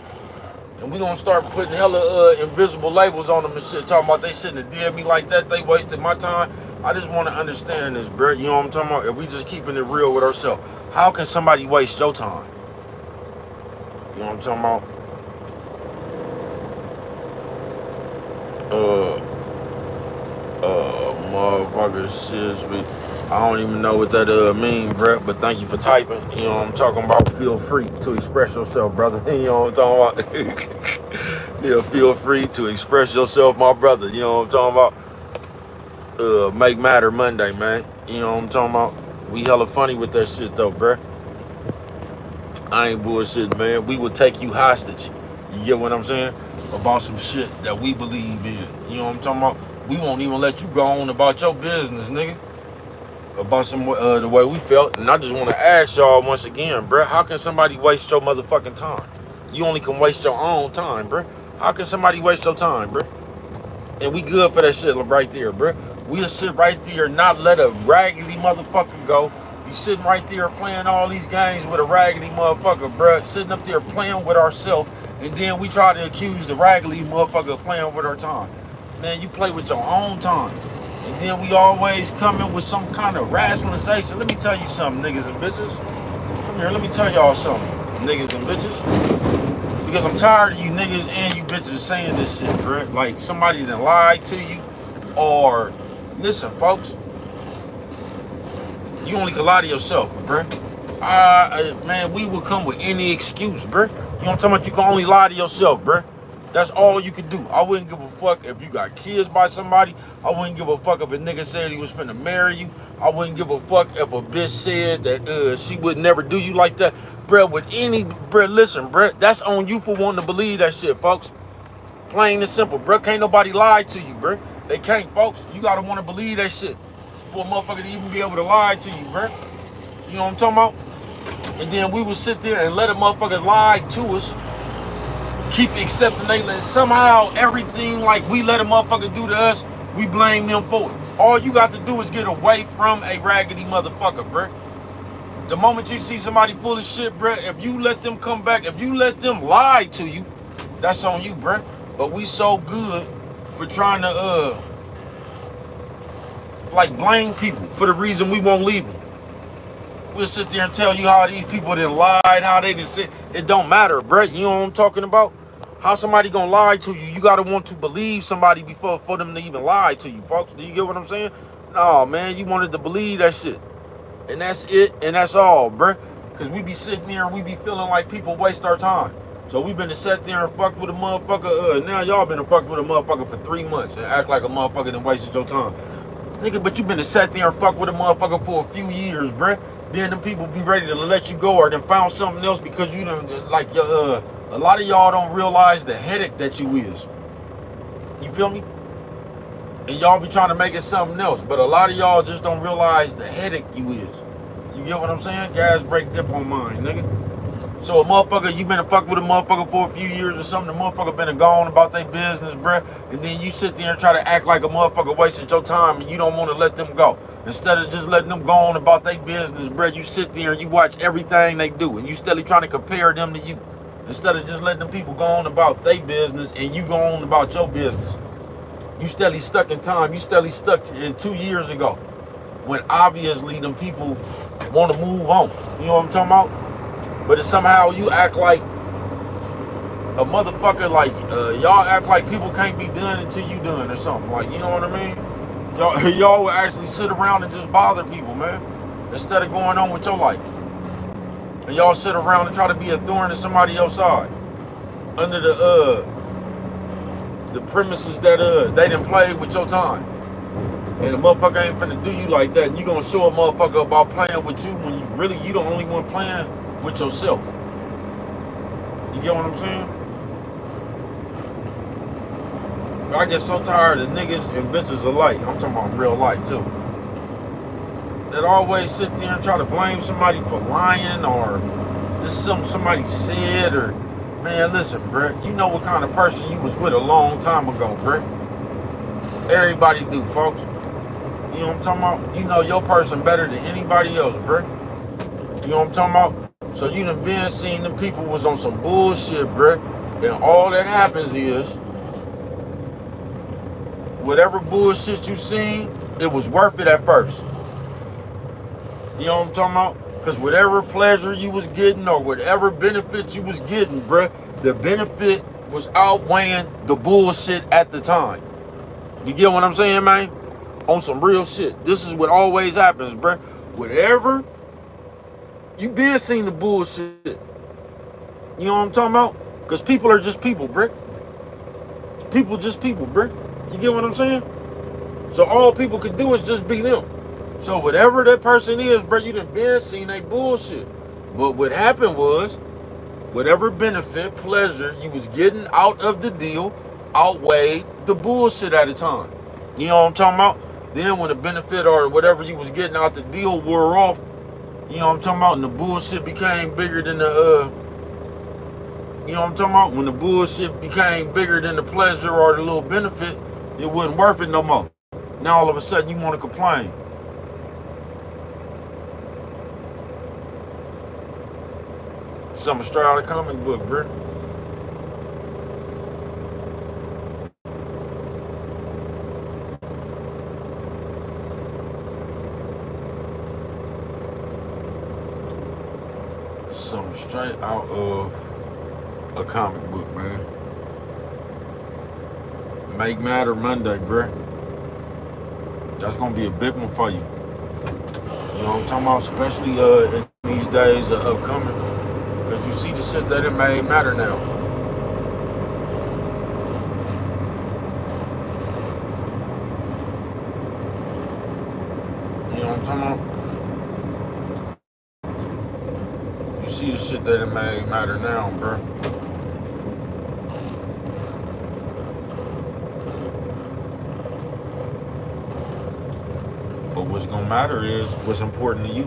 And we gonna start putting hella invisible labels on them and shit, talking about they shouldn't have did me like that, they wasted my time. I just want to understand this, bro. You know what I'm talking about? If we just keeping it real with ourselves, how can somebody waste your time? You know what I'm talking about? Motherfucker, shit. I don't even know what that mean, bro. But thank you for typing. You know what I'm talking about? Feel free to express yourself, brother. You know what I'm talking about? Yeah, feel free to express yourself, my brother. You know what I'm talking about? Make Matter Monday, man. You know what I'm talking about? We hella funny with that shit, though, bro. I ain't bullshit, man. We would take you hostage. You get what I'm saying? About some shit that we believe in. You know what I'm talking about? We won't even let you go on about your business, nigga. About some the way we felt. And I just want to ask y'all once again, bro, how can somebody waste your motherfucking time? You only can waste your own time, bro. How can somebody waste your time, bro? And we good for that shit right there, bro. We'll sit right there and not let a raggedy motherfucker go. You sitting right there playing all these games with a raggedy motherfucker, bro. Sitting up there playing with ourselves, and then we try to accuse the raggedy motherfucker of playing with our time. Man, you play with your own time. And then we always come in with some kind of rationalization. Let me tell you something, niggas and bitches. Come here, let me tell y'all something, niggas and bitches. Because I'm tired of you niggas and you bitches saying this shit, bro. Like somebody done lied to you. Or, listen, folks. You only can lie to yourself, bro. Man, we will come with any excuse, bro. You know what I'm talking about? You can only lie to yourself, bro. That's all you can do. I wouldn't give a fuck if you got kids by somebody. I wouldn't give a fuck if a nigga said he was finna marry you. I wouldn't give a fuck if a bitch said that she would never do you like that. Bruh, with any, bruh, listen, bruh, that's on you for wanting to believe that shit, folks. Plain and simple, bruh. Can't nobody lie to you, bruh. They can't, folks. You gotta want to believe that shit for a motherfucker to even be able to lie to you, bruh. You know what I'm talking about? And then we would sit there and let a motherfucker lie to us. Keep accepting they somehow everything like we let a motherfucker do to us, we blame them for it. All you got to do is get away from a raggedy motherfucker, bruh. The moment you see somebody full of shit, bruh, if you let them come back, if you let them lie to you, that's on you, bruh. But we so good for trying to like blame people for the reason we won't leave them. We'll sit there and tell you how these people done lied, how they done said. It don't matter, bruh. You know what I'm talking about? How somebody gonna lie to you? You gotta want to believe somebody before for them to even lie to you, folks. Do you get what I'm saying? No, man, you wanted to believe that shit. And that's it, and that's all, bruh. Because we be sitting there and we be feeling like people waste our time. So we been to sit there and fuck with a motherfucker. Now y'all been to fuck with a motherfucker for 3 months and act like a motherfucker done wasted your time. Nigga, but you been to sit there and fuck with a motherfucker for a few years, bruh. Then them people be ready to let you go or then found something else because you done, like, a lot of y'all don't realize the headache that you is. You feel me? And y'all be trying to make it something else. But a lot of y'all just don't realize the headache you is. You get what I'm saying? Gas brake dip on mine, nigga. So a motherfucker, you been to fuck with a motherfucker for a few years or something, the motherfucker been gone about their business, bruh. And then you sit there and try to act like a motherfucker wasted your time and you don't want to let them go. Instead of just letting them go on about their business, bruh, you sit there and you watch everything they do and you steadily trying to compare them to you. Instead of just letting them people go on about their business and you go on about your business. You steadily stuck in time. You steadily stuck in 2 years ago when obviously them people want to move on. You know what I'm talking about? But it's somehow you act like a motherfucker, like y'all act like people can't be done until you done or something. Like, you know what I mean? Y'all will actually sit around and just bother people, man. Instead of going on with your life. And y'all sit around and try to be a thorn in somebody else's side. Under the premises that they done played with your time. And the motherfucker ain't finna do you like that. And you gonna show a motherfucker about playing with you when you the only one playing with yourself. You get what I'm saying? I get so tired of niggas and bitches alike. I'm talking about real life too. That always sit there and try to blame somebody for lying or just something somebody said or, man, listen, bruh. You know what kind of person you was with a long time ago, bruh. Everybody do, folks. You know what I'm talking about? You know your person better than anybody else, bruh. You know what I'm talking about? So you done been seeing them people was on some bullshit, bruh. And all that happens is, whatever bullshit you seen, it was worth it at first. You know what I'm talking about? Because whatever pleasure you was getting or whatever benefit you was getting, bruh, the benefit was outweighing the bullshit at the time. You get what I'm saying, man? On some real shit. This is what always happens, bruh. Whatever, you been seeing the bullshit. You know what I'm talking about? Because people are just people, bruh. People just people, bruh. You get what I'm saying? So all people could do is just be them. So whatever that person is, bro, you done been seeing they bullshit. But what happened was, whatever benefit, pleasure you was getting out of the deal outweighed the bullshit at the time. You know what I'm talking about? Then when the benefit or whatever you was getting out the deal wore off, you know what I'm talking about, and the bullshit became bigger than the, you know what I'm talking about? When the bullshit became bigger than the pleasure or the little benefit, it wasn't worth it no more. Now all of a sudden you want to complain. Something straight out of the comic book, bro. Something straight out of a comic book, man. Make Matter Monday, bro. That's gonna be a big one for you. You know what I'm talking about? Especially in these days upcoming. Because you see the shit that it made matter now. You know what I'm talking about? You see the shit that it made matter now, bro. But what's gonna matter is what's important to you.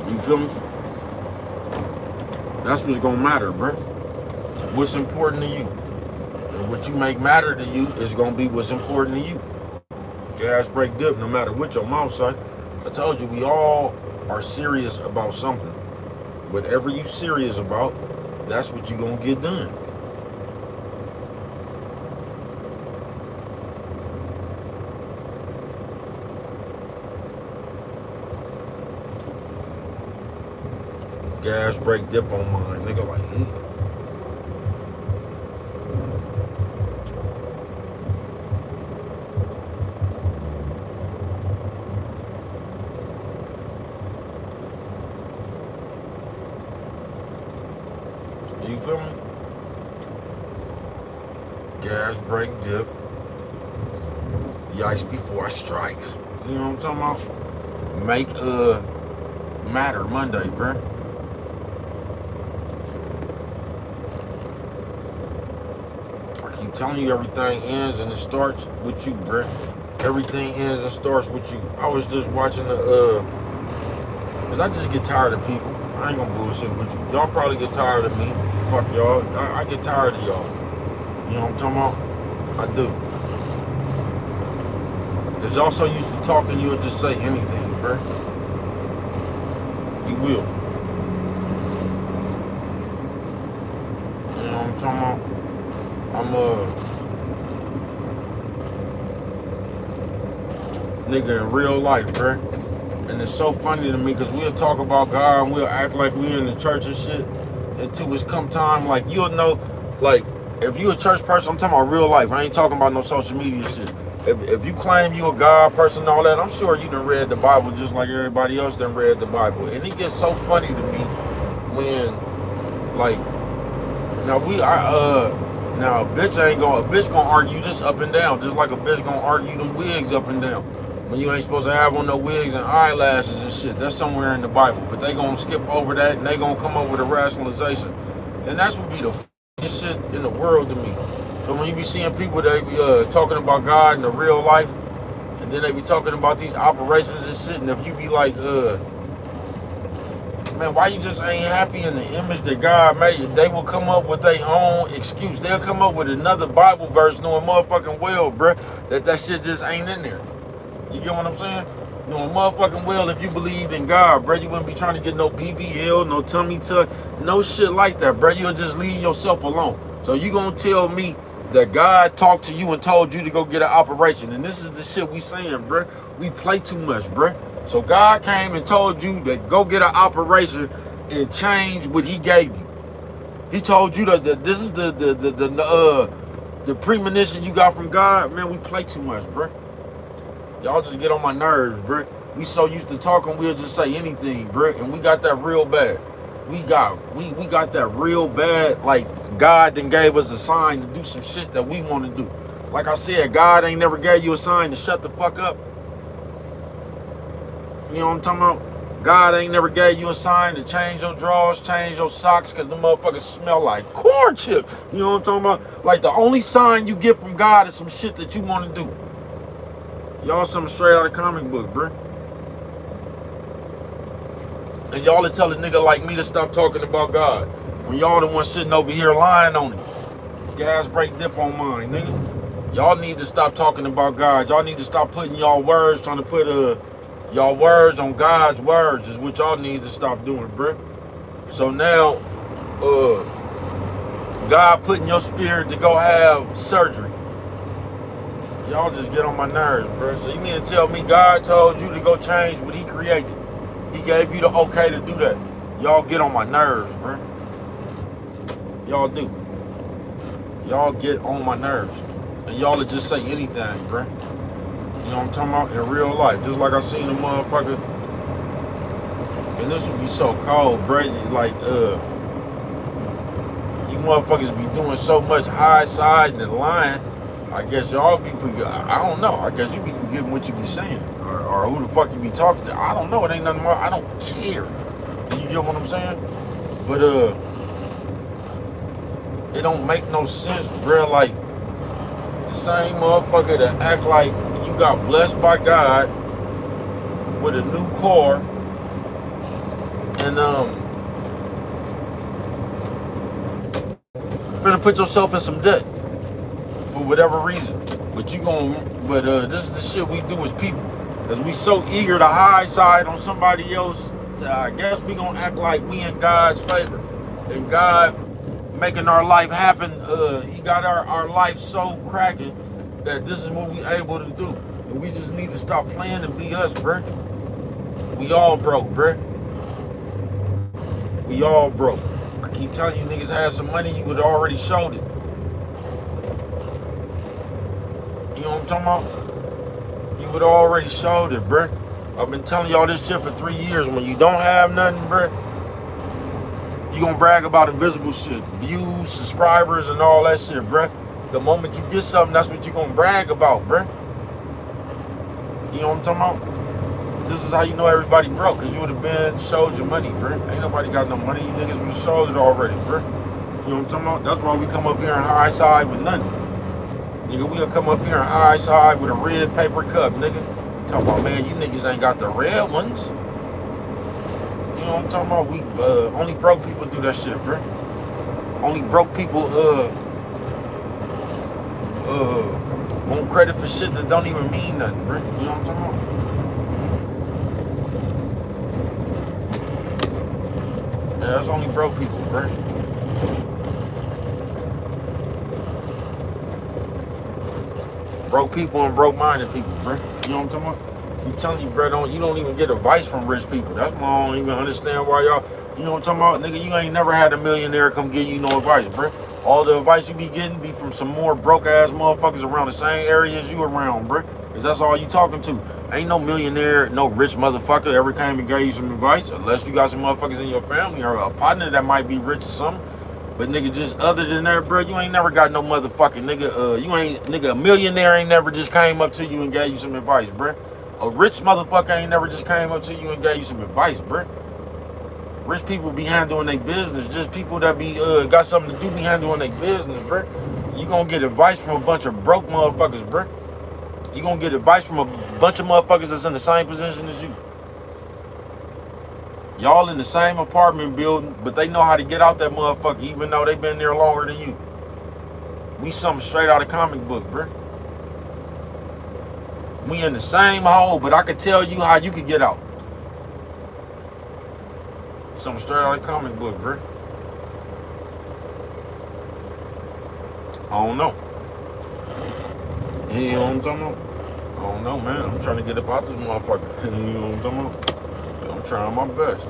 You feel me? That's what's gonna matter, bro. What's important to you. And what you make matter to you is gonna be what's important to you. Gas, break, dip, no matter what your mouth say. I told you, we all are serious about something. Whatever you serious about, that's what you gonna get done. Gas, break, dip on mine, nigga, like, yeah. You feel me? Gas, break, dip. Yikes before I strikes. You know what I'm talking about? Make matter Monday, bruh. I keep telling you, everything ends and it starts with you, bruh. Everything ends and starts with you. I was just watching cause I just get tired of people. I ain't gonna bullshit with you. Y'all probably get tired of me. Fuck y'all. I get tired of y'all. You know what I'm talking about? I do. Cause y'all so used to talking, you'll just say anything, bruh. You will. You know what I'm talking about? I'm nigga in real life, bruh. And it's so funny to me because we'll talk about God and we'll act like we in the church and shit until it's come time, like, you'll know, like, if you a church person, I'm talking about real life. I ain't talking about no social media shit. If you claim you a God person and all that, I'm sure you done read the Bible just like everybody else done read the Bible. And it gets so funny to me when, like, now now a bitch gonna argue this up and down, just like a bitch gonna argue them wigs up and down. When you ain't supposed to have on no wigs and eyelashes and shit. That's somewhere in the Bible. But they gonna skip over that and they gonna come up with a rationalization. And that's what be the f***ing shit in the world to me. So when you be seeing people that be talking about God in the real life, and then they be talking about these operations and shit, and if you be like, man, why you just ain't happy in the image that God made you? They will come up with their own excuse. They'll come up with another Bible verse knowing motherfucking well, bruh, that shit just ain't in there. You get what I'm saying? You know, motherfucking well, if you believed in God, bro, you wouldn't be trying to get no BBL, no tummy tuck, no shit like that, bro. You'll just leave yourself alone. So you gonna tell me that God talked to you and told you to go get an operation? And this is the shit we saying, bro. We play too much, bro. So God came and told you that go get an operation and change what He gave you. He told you that this is the premonition you got from God. Man, we play too much, bro. Y'all just get on my nerves, bro. We so used to talking, we'll just say anything, bro. And we got that real bad. We got that real bad. Like God then gave us a sign to do some shit that we want to do. Like I said, God ain't never gave you a sign to shut the fuck up. You know what I'm talking about? God ain't never gave you a sign to change your drawers, change your socks, because the motherfuckers smell like corn chips. You know what I'm talking about? Like the only sign you get from God is some shit that you want to do. Y'all something straight out of comic book, bro. And y'all are telling a nigga like me to stop talking about God when y'all the one sitting over here lying on it. Gas brake dip on mine, nigga. Y'all need to stop talking about God. Y'all need to stop putting y'all words, trying to put y'all words on God's words is what y'all need to stop doing, bro. So now, God put in your spirit to go have surgery. Y'all just get on my nerves, bro. So you mean to tell me God told you to go change what He created? He gave you the okay to do that. Y'all get on my nerves, bro. Y'all do. Y'all get on my nerves. And y'all will just say anything, bro. You know what I'm talking about? In real life. Just like I seen a motherfucker. And this would be so cold, bro. Like, you motherfuckers be doing so much high siding and lying. I guess y'all be forgetting. I don't know. I guess you be forgetting what you be saying. Or who the fuck you be talking to. I don't know. It ain't nothing more. I don't care. You get what I'm saying? But, it don't make no sense, bro. Like, the same motherfucker that act like you got blessed by God with a new car and finna put yourself in some debt for whatever reason. But this is the shit we do as people. Cause we so eager to high side on somebody else. I guess we gonna act like we in God's favor. And God making our life happen. He got our life so cracking that this is what we able to do. And we just need to stop playing and be us, bruh. We all broke, bruh. We all broke. I keep telling you, niggas had some money, you would have already showed it. You know what I'm talking about? You would have already showed it, bruh. I've been telling y'all this shit for 3 years. When you don't have nothing, bruh, you gonna brag about invisible shit. Views, subscribers, and all that shit, bruh. The moment you get something, that's what you gonna brag about, bruh. You know what I'm talking about? This is how you know everybody broke, because you would have been showed your money, bruh. Ain't nobody got no money. You niggas would have showed it already, bruh. You know what I'm talking about? That's why we come up here and high side with nothing. Nigga, we'll come up here and high side with a red paper cup, nigga. Talking about, man, you niggas ain't got the red ones. You know what I'm talking about? We only broke people do that shit, bruh. Only broke people want credit for shit that don't even mean nothing, bruh. You know what I'm talking about? Yeah, that's only broke people, bruh. Broke people and broke-minded people, bruh. You know what I'm talking about? I'm telling you, bro, you don't even get advice from rich people. That's why I don't even understand why y'all, you know what I'm talking about? Nigga, you ain't never had a millionaire come give you no advice, bro. All the advice you be getting be from some more broke-ass motherfuckers around the same area as you around, bro. Because that's all you talking to. Ain't no millionaire, no rich motherfucker ever came and gave you some advice, unless you got some motherfuckers in your family or a partner that might be rich or something. But nigga, just other than that, bro, you ain't never got no motherfucking nigga, a millionaire ain't never just came up to you and gave you some advice, bro. A rich motherfucker ain't never just came up to you and gave you some advice, bruh. Rich people be handling their business. Just people that be got something to do be handling their business, bruh. You gonna get advice from a bunch of broke motherfuckers, bruh. You gonna get advice from a bunch of motherfuckers that's in the same position as you. Y'all in the same apartment building, but they know how to get out that motherfucker even though they been there longer than you. We something straight out of comic book, bruh. We in the same hole, but I could tell you how you could get out. Something straight out of the comic book, bro. I don't know. You know what I'm talking about? I don't know, man. I'm trying to get up out this motherfucker. You know what I'm talking about? I'm trying my best.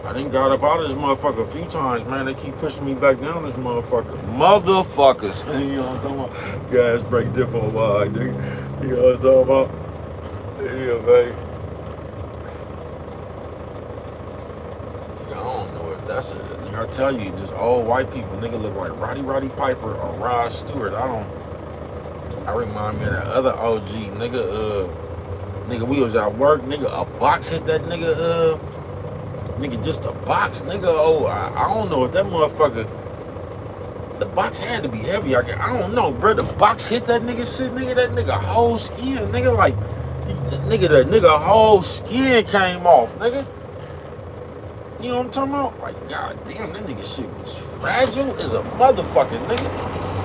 I done got up out of this motherfucker a few times, man. They keep pushing me back down this motherfucker. Motherfuckers. You know what I'm talking about? Gas brake dip on wide, nigga. You know what I'm talking about? Yeah, baby. I don't know if that's it. I tell you, just old white people, nigga look like Roddy Piper or Rod Stewart. I remind me of that other OG, nigga, we was at work, nigga, a box hit that nigga, nigga, just a box, nigga. Oh, I don't know if that motherfucker, the box had to be heavy. I don't know, bro. The box hit that nigga shit, nigga. That nigga whole skin, nigga, like, that nigga whole skin came off, nigga. You know what I'm talking about? Like, goddamn, that nigga shit was fragile as a motherfucking nigga.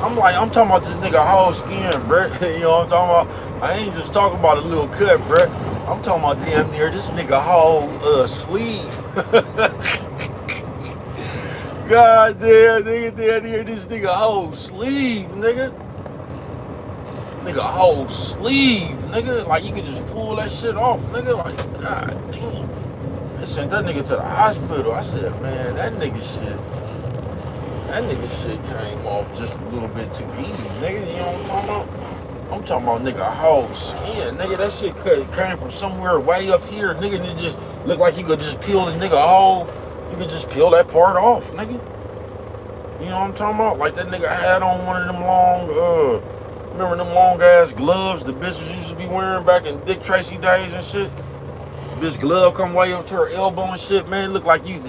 I'm talking about this nigga whole skin, bruh. You know what I'm talking about? I ain't just talking about a little cut, bruh. I'm talking about damn near this nigga whole sleeve. Goddamn, nigga, damn near this nigga whole sleeve, nigga. Nigga whole sleeve, nigga. Like, you could just pull that shit off, nigga. Like, goddamn. I sent that nigga to the hospital. I said, man, that nigga shit came off just a little bit too easy, nigga. You know what I'm talking about? I'm talking about nigga whole skin, nigga. That shit came from somewhere way up here, nigga. And it just looked like you could just peel the nigga whole. You could just peel that part off, nigga. You know what I'm talking about? Like that nigga had on one of them long, remember them long ass gloves the bitches used to be wearing back in Dick Tracy days and shit? Bitch glove come way up to her elbow and shit, man. It looked like you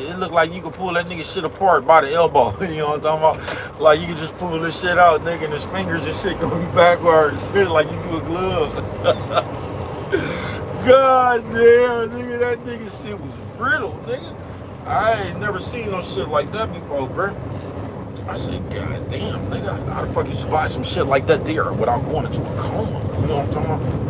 could pull that nigga shit apart by the elbow. You know what I'm talking about? Like you could just pull this shit out, nigga, and his fingers and shit gonna be backwards. Like you do a glove. God damn, nigga, that nigga shit was brittle, nigga. I ain't never seen no shit like that before, bro. I said, God damn, nigga, how the fuck you survive some shit like that there without going into a coma? You know what I'm talking about?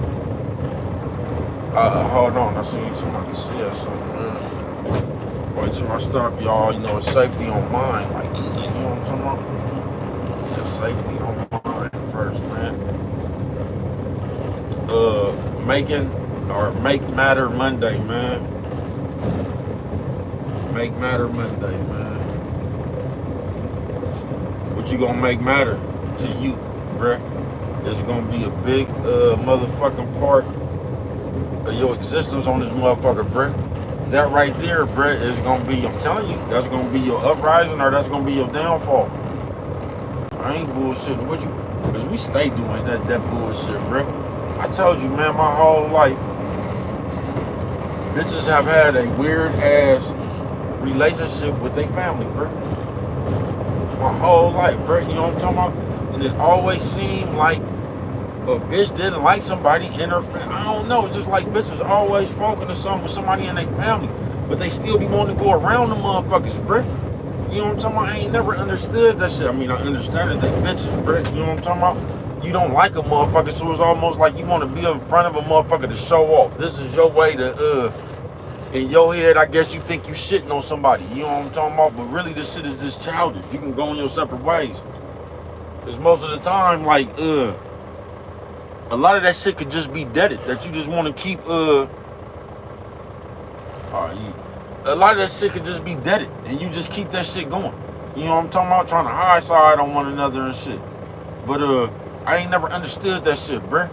Hold on, I seen somebody say something, man. Wait till I stop, y'all. You know, safety on mine. Like, you know what I'm talking about? Just safety on mine first, man. Make Matter Monday, man. Make Matter Monday, man. What you gonna make matter to you, bruh? There's gonna be a big motherfucking part of your existence on this motherfucker, bruh. That right there, bruh, is gonna be, I'm telling you, that's gonna be your uprising or that's gonna be your downfall. I ain't bullshitting with you, because we stay doing that bullshit, bruh. I told you, man, my whole life, bitches have had a weird ass relationship with their family, bruh. My whole life, bruh, you know what I'm talking about? And it always seemed like a bitch didn't like somebody in her family. I don't know. It's just like bitches always fucking to something with somebody in their family. But they still be wanting to go around the motherfuckers, bruh. You know what I'm talking about? I ain't never understood that shit. I mean, I understand that they bitches, bruh. You know what I'm talking about? You don't like a motherfucker, so it's almost like you want to be in front of a motherfucker to show off. This is your way to, in your head, I guess you think you shitting on somebody. You know what I'm talking about? But really, this shit is just childish. You can go in your separate ways. Because most of the time, like, a lot of that shit could just be deaded. That you just want to keep, a lot of that shit could just be deaded. And you just keep that shit going. You know what I'm talking about? Trying to high side on one another and shit. But, I ain't never understood that shit, bruh.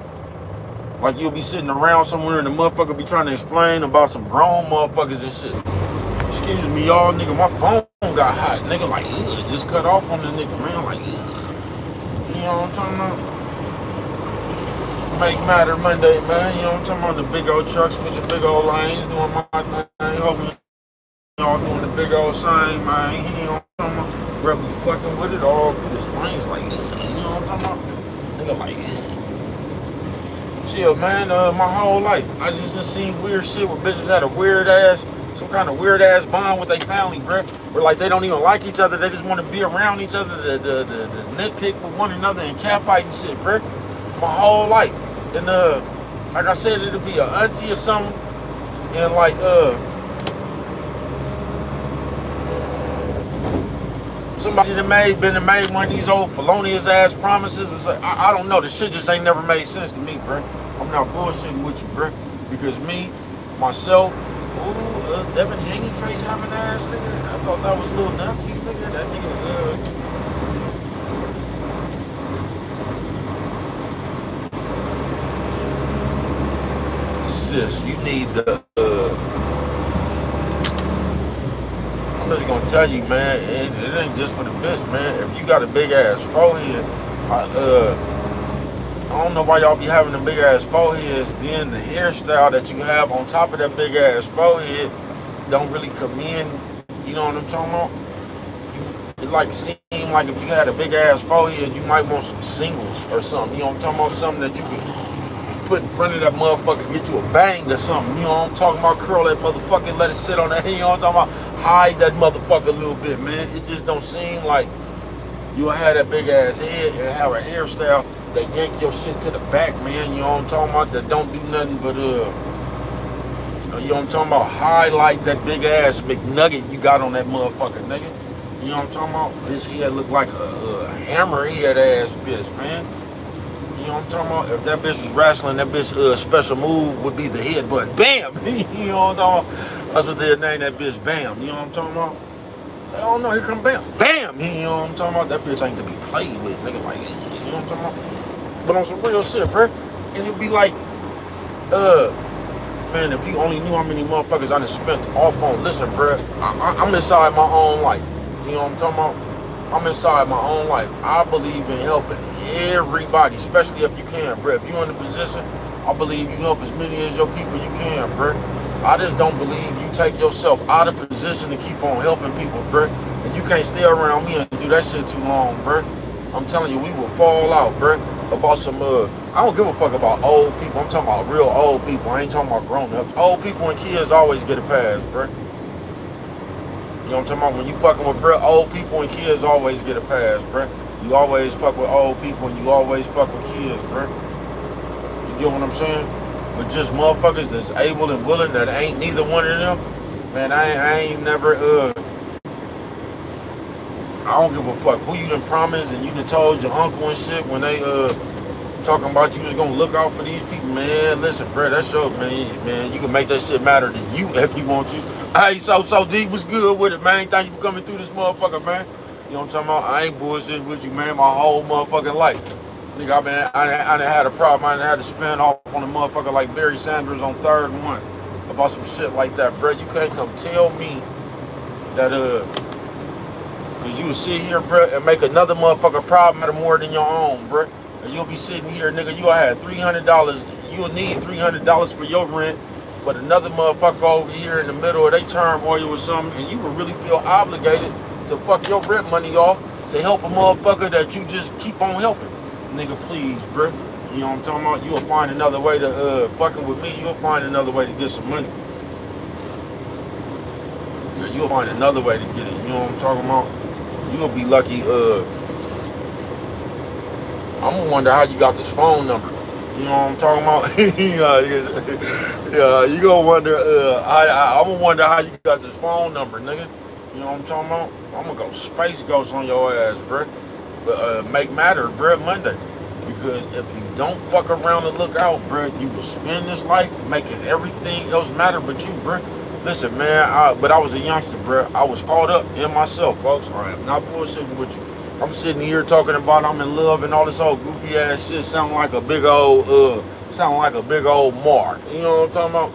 Like you'll be sitting around somewhere and the motherfucker be trying to explain about some grown motherfuckers and shit. Excuse me, y'all, nigga, my phone got hot. Nigga, like, it just cut off on the nigga, man. Like, you know what I'm talking about? Make Matter Monday, man. You know what I'm talking about? The big old truck switching big old lanes, doing my thing. Hoping y'all doing the big old thing, man. You know what I'm talking about? Bro, be fucking with it all through this lanes like this. You know what I'm talking about? Nigga, like, chill, man. My whole life, I just done seen weird shit where bitches had a weird ass, some kind of weird ass bond with their family, bruh. Where like they don't even like each other, they just want to be around each other, the nitpick with one another and catfight and shit, bruh. my whole life. And like I said, it'll be an auntie or something, and like somebody that been made one of these old felonious ass promises. It's like, I don't know. The shit just ain't never made sense to me, bro. I'm not bullshitting with you, bro. Because me, myself, Devin Haney face having ass nigga. I thought that was little nephew, nigga. That nigga, sis, you need the. I'm just gonna tell you, man. It ain't just for the bitch, man. If you got a big ass forehead, I don't know why y'all be having the big ass foreheads. Then the hairstyle that you have on top of that big ass forehead don't really come in. You know what I'm talking about? It like seem like if you had a big ass forehead, you might want some singles or something. You know what I'm talking about? Something that you can put in front of that motherfucker, get you a bang or something. You know what I'm talking about? Curl that motherfucker, let it sit on that. You know what I'm talking about? Hide that motherfucker a little bit, man. It just don't seem like you'll have that big ass head and have a hairstyle that yank your shit to the back, man. You know what I'm talking about? That don't do nothing but you know what I'm talking about? Highlight that big ass McNugget you got on that motherfucker, nigga. You know what I'm talking about? This head look like a hammerhead ass bitch, man. You know what I'm talking about? If that bitch was wrestling, that bitch special move would be the headbutt. Bam! You know what I'm talking about? That's what they'll name that bitch. Bam. You know what I'm talking about? Oh no, here come Bam. Bam! You know what I'm talking about? That bitch ain't to be played with, nigga. Like, you know what I'm talking about? But on some real shit, bro. And it'd be like, man, if you only knew how many motherfuckers I done spent off on. Listen, bro, I'm inside my own life. You know what I'm talking about? I'm inside my own life. I believe in helping everybody, especially if you can, bro. If you're in a position, I believe you help as many as your people you can, bro. I just don't believe you take yourself out of position to keep on helping people, bro. And you can't stay around me and do that shit too long, bro. I'm telling you, we will fall out, bro. About some, I don't give a fuck about old people. I'm talking about real old people. I ain't talking about grown-ups. Old people and kids always get a pass, bro. You know what I'm talking about? When you fucking with bro, old people and kids always get a pass, bro. You always fuck with old people and you always fuck with kids, bro. You get what I'm saying? But just motherfuckers that's able and willing that ain't neither one of them, man, I ain't never, I don't give a fuck who you done promised and you done told your uncle and shit when they, talking about you was gonna look out for these people, man. Listen, bro, that's your, man, you can make that shit matter to you if you want to. Hey, so deep was good with it, man. Thank you for coming through this motherfucker, man. You know what I'm talking about? I ain't bullshitting with you, man, my whole motherfucking life. Nigga, I done had a problem. I done had to spin off on a motherfucker like Barry Sanders on Third and One about some shit like that, bro. You can't come tell me that, cause you will sit here, bro, and make another motherfucker problem out of more than your own, bro. And you'll be sitting here, nigga, you'll have $300. You'll need $300 for your rent, but another motherfucker over here in the middle of their turmoil or something, and you will really feel obligated to fuck your rent money off to help a motherfucker that you just keep on helping. Nigga, please, bro. You know what I'm talking about? You'll find another way to, fucking with me, you'll find another way to get some money. Yeah, you'll find another way to get it. You know what I'm talking about? You'll be lucky, I'm gonna wonder how you got this phone number. You know what I'm talking about? Yeah, you gonna wonder. I'm gonna wonder how you got this phone number, nigga. You know what I'm talking about? I'm gonna go space ghost on your ass, bruh. But make matter, bruh, Monday. Because if you don't fuck around and look out, bruh, you will spend this life making everything else matter but you, bruh. Listen, man, but I was a youngster, bruh. I was caught up in myself, folks. I am not bullshitting with you. I'm sitting here talking about I'm in love and all this old goofy ass shit sounding like a big old mark. You know what I'm talking about?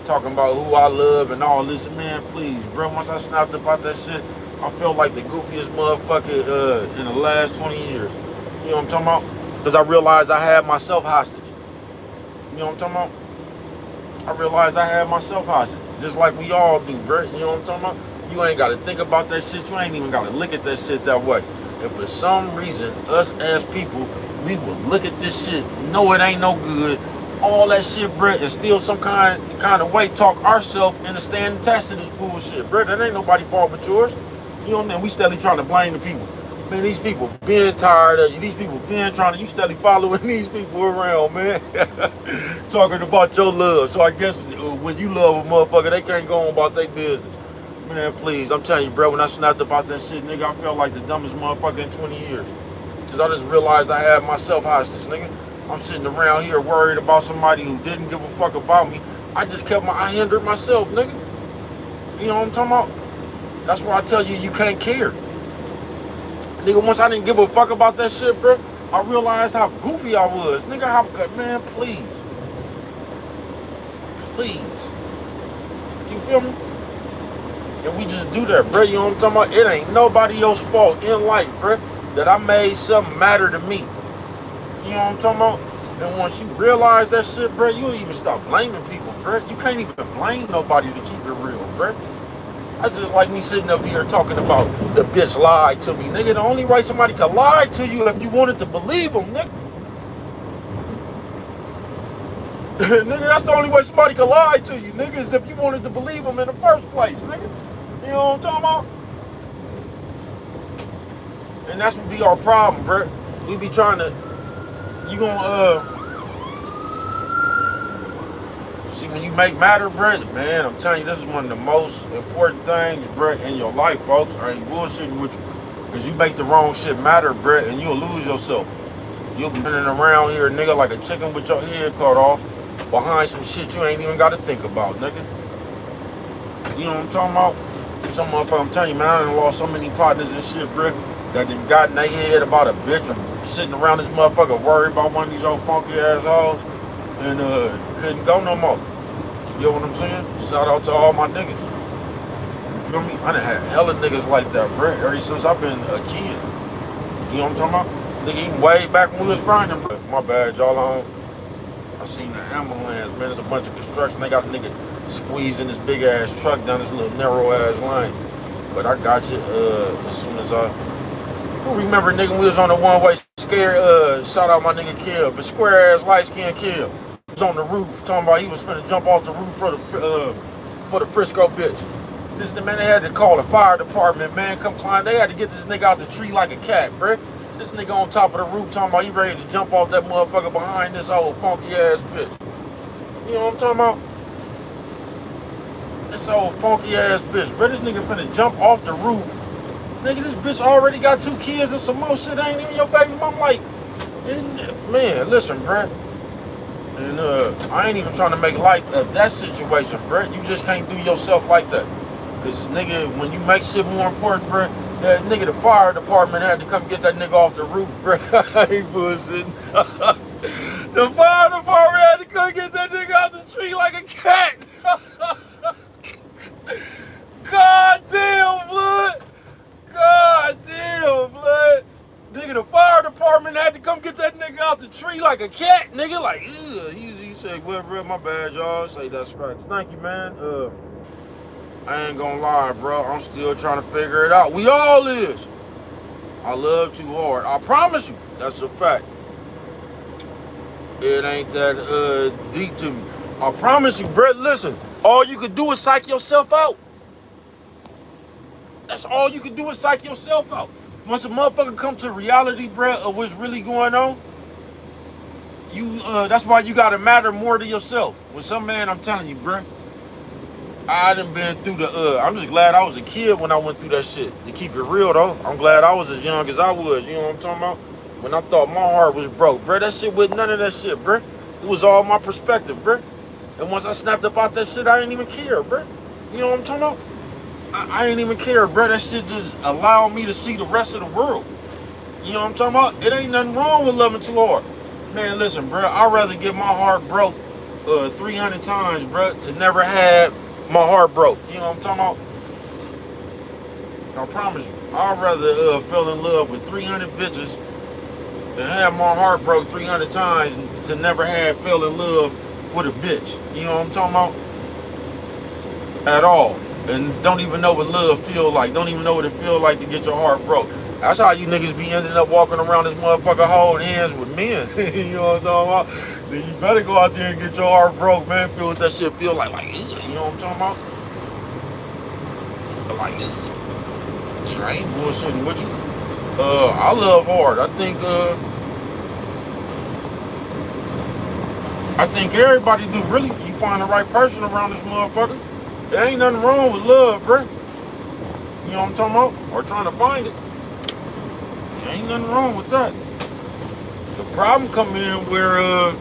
Talking about who I love and all this. Man, please, bro, once I snapped about that shit, I felt like the goofiest motherfucker in the last 20 years. You know what I'm talking about? Because I realized I had myself hostage. You know what I'm talking about? I realized I had myself hostage. Just like we all do, bro. You know what I'm talking about? You ain't got to think about that shit. You ain't even got to look at that shit that way. And for some reason, us as people, we will look at this shit, know it ain't no good, all that shit, bro, and still some kind of way talk ourselves into staying attached to this bullshit, bro. That ain't nobody's fault but yours. You know what I mean? We steadily trying to blame the people. Man, these people been tired of you. These people been trying to, you steadily following these people around, man. Talking about your love. So I guess when you love a motherfucker, they can't go on about their business. Man, please, I'm telling you, bro, when I snapped about that shit, nigga, I felt like the dumbest motherfucker in 20 years. Because I just realized I had myself hostage, nigga. I'm sitting around here worried about somebody who didn't give a fuck about me. I just I hindered myself, nigga. You know what I'm talking about? That's why I tell you, you can't care. Nigga, once I didn't give a fuck about that shit, bro, I realized how goofy I was. Nigga, man, please. Please. You feel me? And we just do that, bro. You know what I'm talking about? It ain't nobody else's fault in life, bro, that I made something matter to me. You know what I'm talking about? And once you realize that shit, bro, you'll even stop blaming people, bro. You can't even blame nobody to keep it real, bro. I just like me sitting up here talking about the bitch lied to me. Nigga, the only way somebody could lie to you if you wanted to believe them, nigga. Nigga, that's the only way somebody could lie to you, nigga, is if you wanted to believe them in the first place, nigga. You know what I'm talking about? And that's what be our problem, bro. We be trying to, you gonna, see, when you make matter, bro, man, I'm telling you, this is one of the most important things, bro, in your life, folks. I ain't bullshitting with you. Because you make the wrong shit matter, bro, and you'll lose yourself. You'll be running around here, nigga, like a chicken with your head cut off behind some shit you ain't even got to think about, nigga. You know what I'm talking about? Some motherfucker, I'm telling you, man, I done lost so many partners and shit, bro, that done got in their head about a bitch and sitting around this motherfucker worried about one of these old funky assholes. And couldn't go no more. You know what I'm saying? Shout out to all my niggas. You feel me? I done had hella niggas like that, bro, ever since I've been a kid. You know what I'm talking about? Nigga, even way back when we was grinding, bro. My bad, y'all. I seen the ambulance, man. There's a bunch of construction. They got a nigga squeezing this big ass truck down this little narrow ass lane. But I got you as soon as I. Who remember, nigga, we was on the one way scared. Shout out my nigga Kill, but square ass light skinned Kill. Was on the roof talking about he was finna jump off the roof for the Frisco bitch. This the man, they had to call the fire department, man, come climb. They had to get this nigga out the tree like a cat, bruh. This nigga on top of the roof talking about he ready to jump off that motherfucker behind this old funky ass bitch. You know what I'm talking about? This old funky ass bitch, bruh. This nigga finna jump off the roof. Nigga, this bitch already got 2 kids and some more shit. Ain't even your baby mom. Like, man, listen, bruh. And I ain't even trying to make light of that situation, bruh. You just can't do yourself like that. Cause nigga, when you make shit more important, bruh, that nigga, the fire department had to come get that nigga off the roof, bruh. I ain't bullshitting. The fire department had to come get that nigga out the tree like a cat. God damn, blood. God damn, blood. Nigga, the fire department had to come get that nigga out the tree like a cat, nigga. Like, ugh. He said, well, bro, my bad, y'all. Say that's facts. Thank you, man. I ain't gonna lie, bro. I'm still trying to figure it out. We all is. I love too hard. I promise you. That's a fact. It ain't that deep to me. I promise you, bro. Listen, all you could do is psych yourself out. That's all you can do is psych yourself out. Once a motherfucker come to reality, bro, of what's really going on, you that's why you gotta matter more to yourself. When some man, I'm telling you, bro, I done been through the I'm just glad I was a kid when I went through that shit. To keep it real though, I'm glad I was as young as I was. You know what I'm talking about? When I thought my heart was broke, bro, that shit was none of that shit, bro. It was all my perspective, bro. And once I snapped up out that shit, I didn't even care, bro. You know what I'm talking about? I ain't even care, bro. That shit just allowed me to see the rest of the world. You know what I'm talking about? It ain't nothing wrong with loving too hard. Man, listen, bro. I'd rather get my heart broke 300 times, bro, to never have my heart broke. You know what I'm talking about? I promise you. I'd rather fell in love with 300 bitches than have my heart broke 300 times to never have fell in love with a bitch. You know what I'm talking about? At all. And don't even know what love feel like. Don't even know what it feel like to get your heart broke. That's how you niggas be ending up walking around this motherfucker holding hands with men. You know what I'm talking about? Then you better go out there and get your heart broke, man. Feel what that shit feel like. Like, you know what I'm talking about? Like, I ain't bullshitting with you. I love hard. I think everybody do. Really, you find the right person around this motherfucker. There ain't nothing wrong with love, bruh. You know what I'm talking about? Or trying to find it. There ain't nothing wrong with that. The problem come in where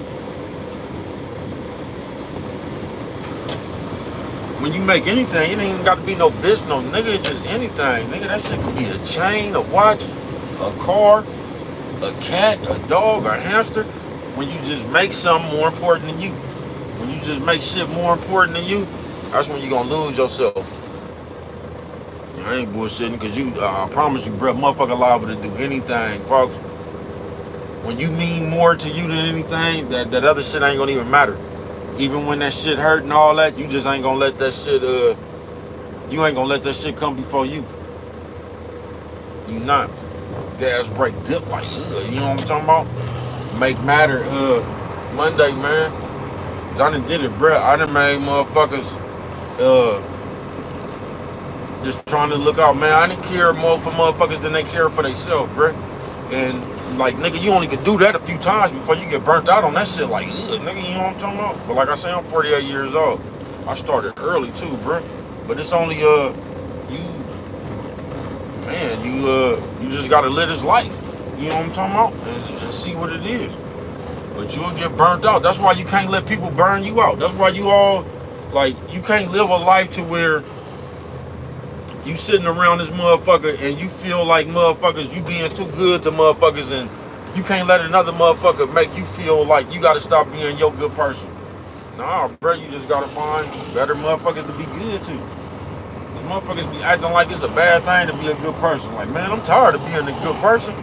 when you make anything, it ain't even got to be no bitch, no nigga, just anything. Nigga, that shit could be a chain, a watch, a car, a cat, a dog, a hamster. When you just make something more important than you. When you just make shit more important than you, that's when you gonna lose yourself. I ain't bullshitting, cause I promise you, bro, motherfucker liable to do anything, folks. When you mean more to you than anything, that other shit ain't gonna even matter. Even when that shit hurt and all that, you just ain't gonna let that shit, you ain't gonna let that shit come before you. You not. Gas brake dip like, you know what I'm talking about? Make matter, Monday, man. Cause I done did it, bro. I done made motherfuckers, just trying to look out, man. I didn't care more for motherfuckers than they care for themselves, bro. And like, nigga, you only could do that a few times before you get burnt out on that shit. Like, nigga, you know what I'm talking about? But like I say, I'm 48 years old. I started early too, bro. But it's only you just gotta live this life. You know what I'm talking about? And see what it is. But you'll get burnt out. That's why you can't let people burn you out. That's why you all, like, you can't live a life to where you sitting around this motherfucker and you feel like motherfuckers, you being too good to motherfuckers, and you can't let another motherfucker make you feel like you gotta stop being your good person. Nah, bro, you just gotta find better motherfuckers to be good to. These motherfuckers be acting like it's a bad thing to be a good person. Like, man, I'm tired of being a good person.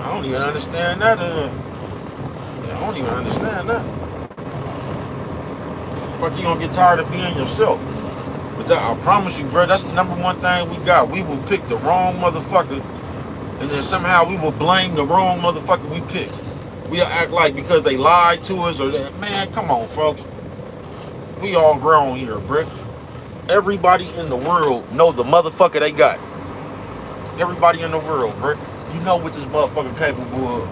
I don't even understand that. I don't even understand that. Fuck, you gonna get tired of being yourself. But that, I promise you, bro, that's the number one thing we got. We will pick the wrong motherfucker, and then somehow we will blame the wrong motherfucker we picked. We'll act like because they lied to us or that. Man, come on, folks. We all grown here, bro. Everybody in the world know the motherfucker they got. Everybody in the world, bro. You know what this motherfucker capable of.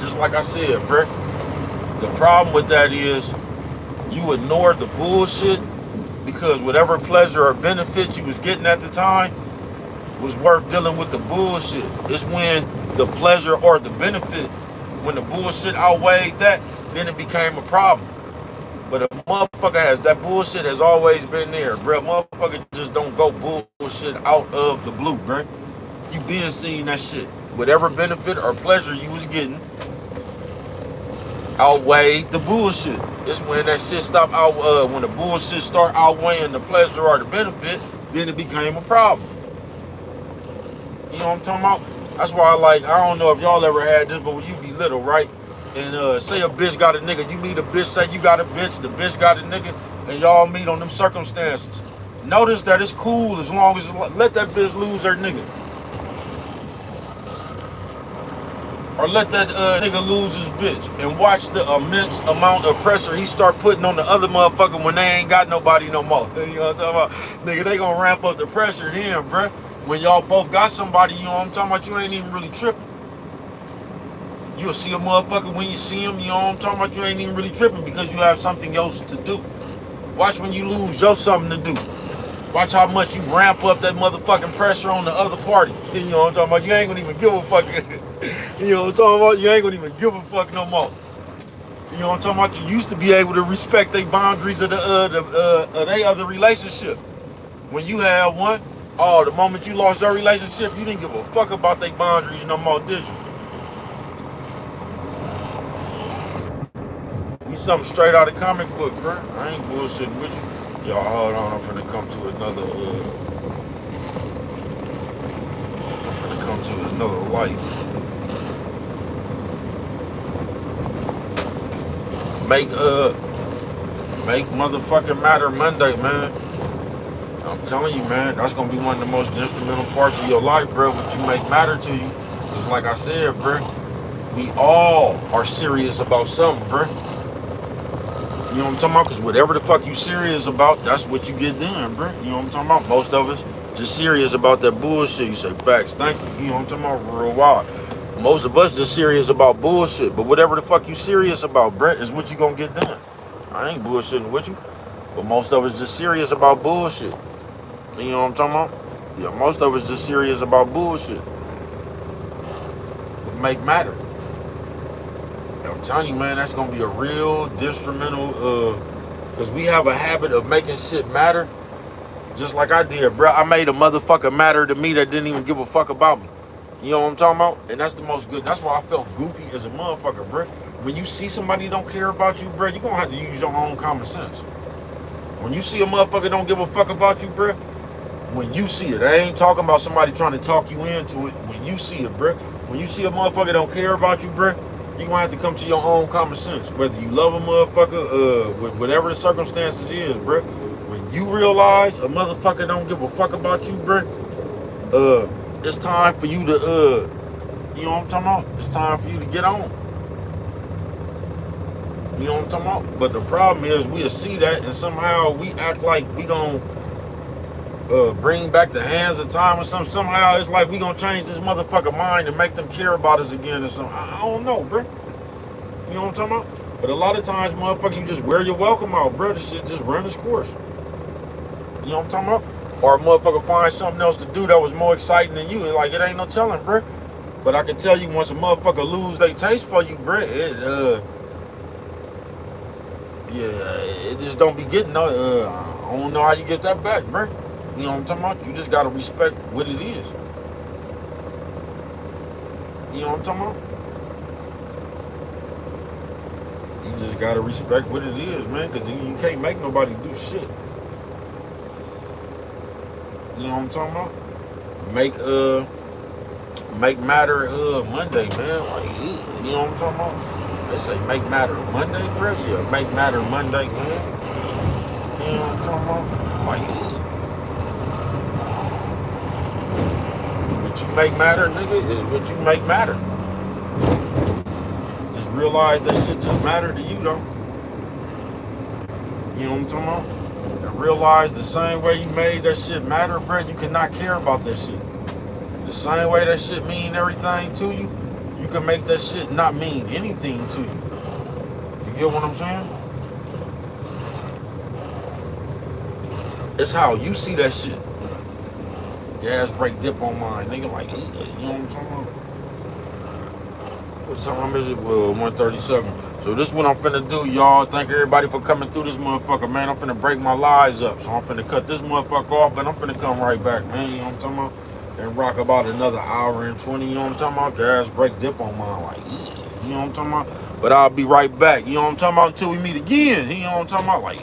Just like I said, bro. The problem with that is you ignore the bullshit because whatever pleasure or benefit you was getting at the time was worth dealing with the bullshit. It's when the pleasure or the benefit, when the bullshit outweighed that, then it became a problem. But a motherfucker that bullshit has always been there, bro. Motherfucker just don't go bullshit out of the blue, bro. You been seeing that shit. Whatever benefit or pleasure you was getting outweighed the bullshit. It's when that shit stop out, when the bullshit start outweighing the pleasure or the benefit, then it became a problem. You know what I'm talking about? That's why I don't know if y'all ever had this, but when you be little, right? And say a bitch got a nigga, you meet a bitch, say you got a bitch, the bitch got a nigga, and y'all meet on them circumstances. Notice that it's cool as long as let that bitch lose her nigga. Or let that nigga lose his bitch and watch the immense amount of pressure he start putting on the other motherfucker when they ain't got nobody no more. You know what I'm talking about? Nigga, they gonna ramp up the pressure then, bruh. When y'all both got somebody, you know what I'm talking about, you ain't even really tripping. You'll see a motherfucker when you see him, you know what I'm talking about, you ain't even really tripping because you have something else to do. Watch when you lose your something to do. Watch how much you ramp up that motherfucking pressure on the other party. You know what I'm talking about? You ain't gonna even give a fuck. You know what I'm talking about? You ain't gonna even give a fuck no more. You know what I'm talking about? You used to be able to respect their boundaries of their other relationship. When you had one, the moment you lost your relationship, you didn't give a fuck about their boundaries no more, did you? You something straight out of comic book, bro. I ain't bullshitting with you. Y'all, hold on, I'm finna come to another light. Make motherfucking matter Monday, man. I'm telling you, man, that's gonna be one of the most instrumental parts of your life, bro. What you make matter to you. Cause like I said, bro, we all are serious about something, bro. You know what I'm talking about? Because whatever the fuck you serious about, that's what you get done, bro. You know what I'm talking about? Most of us, Just serious about that bullshit. You say facts, thank you. You know what I'm talking about? Real wild. Most of us just serious about bullshit. But whatever the fuck you serious about, Brett, is what you gonna get done. I ain't bullshitting with you. But most of us just serious about bullshit. You know what I'm talking about? Yeah, most of us just serious about bullshit. But make matter. I'm telling you, man, that's gonna be a real detrimental, because we have a habit of making shit matter. Just like I did, bro. I made a motherfucker matter to me that didn't even give a fuck about me. You know what I'm talking about? And that's the most good. That's why I felt goofy as a motherfucker, bro. When you see somebody don't care about you, bro, you're gonna have to use your own common sense. When you see a motherfucker don't give a fuck about you, bro, when you see it, I ain't talking about somebody trying to talk you into it. When you see it, bro, when you see a motherfucker don't care about you, bro, you're gonna have to come to your own common sense. Whether you love a motherfucker, with whatever the circumstances is, bro. When you realize a motherfucker don't give a fuck about you, bro, it's time for you to, you know what I'm talking about? It's time for you to get on. You know what I'm talking about? But the problem is we'll see that and somehow we act like we gonna bring back the hands of time or something. Somehow it's like we gonna change this motherfucker mind and make them care about us again or something. I don't know, bro. You know what I'm talking about? But a lot of times, motherfucker, you just wear your welcome out, bro. This shit just run its course. You know what I'm talking about? Or a motherfucker find something else to do that was more exciting than you. Like, it ain't no telling, bro. But I can tell you, once a motherfucker lose their taste for you, bro, it just don't be getting no, I don't know how you get that back, bro. You know what I'm talking about? You just gotta respect what it is. You know what I'm talking about? You just gotta respect what it is, man, because you can't make nobody do shit. You know what I'm talking about? Make matter Monday, man. Like, you know what I'm talking about? They say make matter Monday, bro. Yeah, make matter Monday, man. You know what I'm talking about? Like, what you make matter, nigga, is what you make matter. Just realize that shit just matter to you, though. You know what I'm talking about? And realize the same way you made that shit matter, bro, you cannot care about that shit. The same way that shit mean everything to you, you can make that shit not mean anything to you. You get what I'm saying? It's how you see that shit. Gas brake dip on mine, nigga, like, you know what I'm talking about? What time is it? Well, 1:37. So this is what I'm finna do, y'all. Thank everybody for coming through this motherfucker, man. I'm finna break my lives up. So I'm finna cut this motherfucker off, but I'm finna come right back, man. You know what I'm talking about? And rock about another hour and 20, you know what I'm talking about? Gas brake dip on mine, like, you know what I'm talking about? But I'll be right back, you know what I'm talking about, until we meet again. You know what I'm talking about? Like,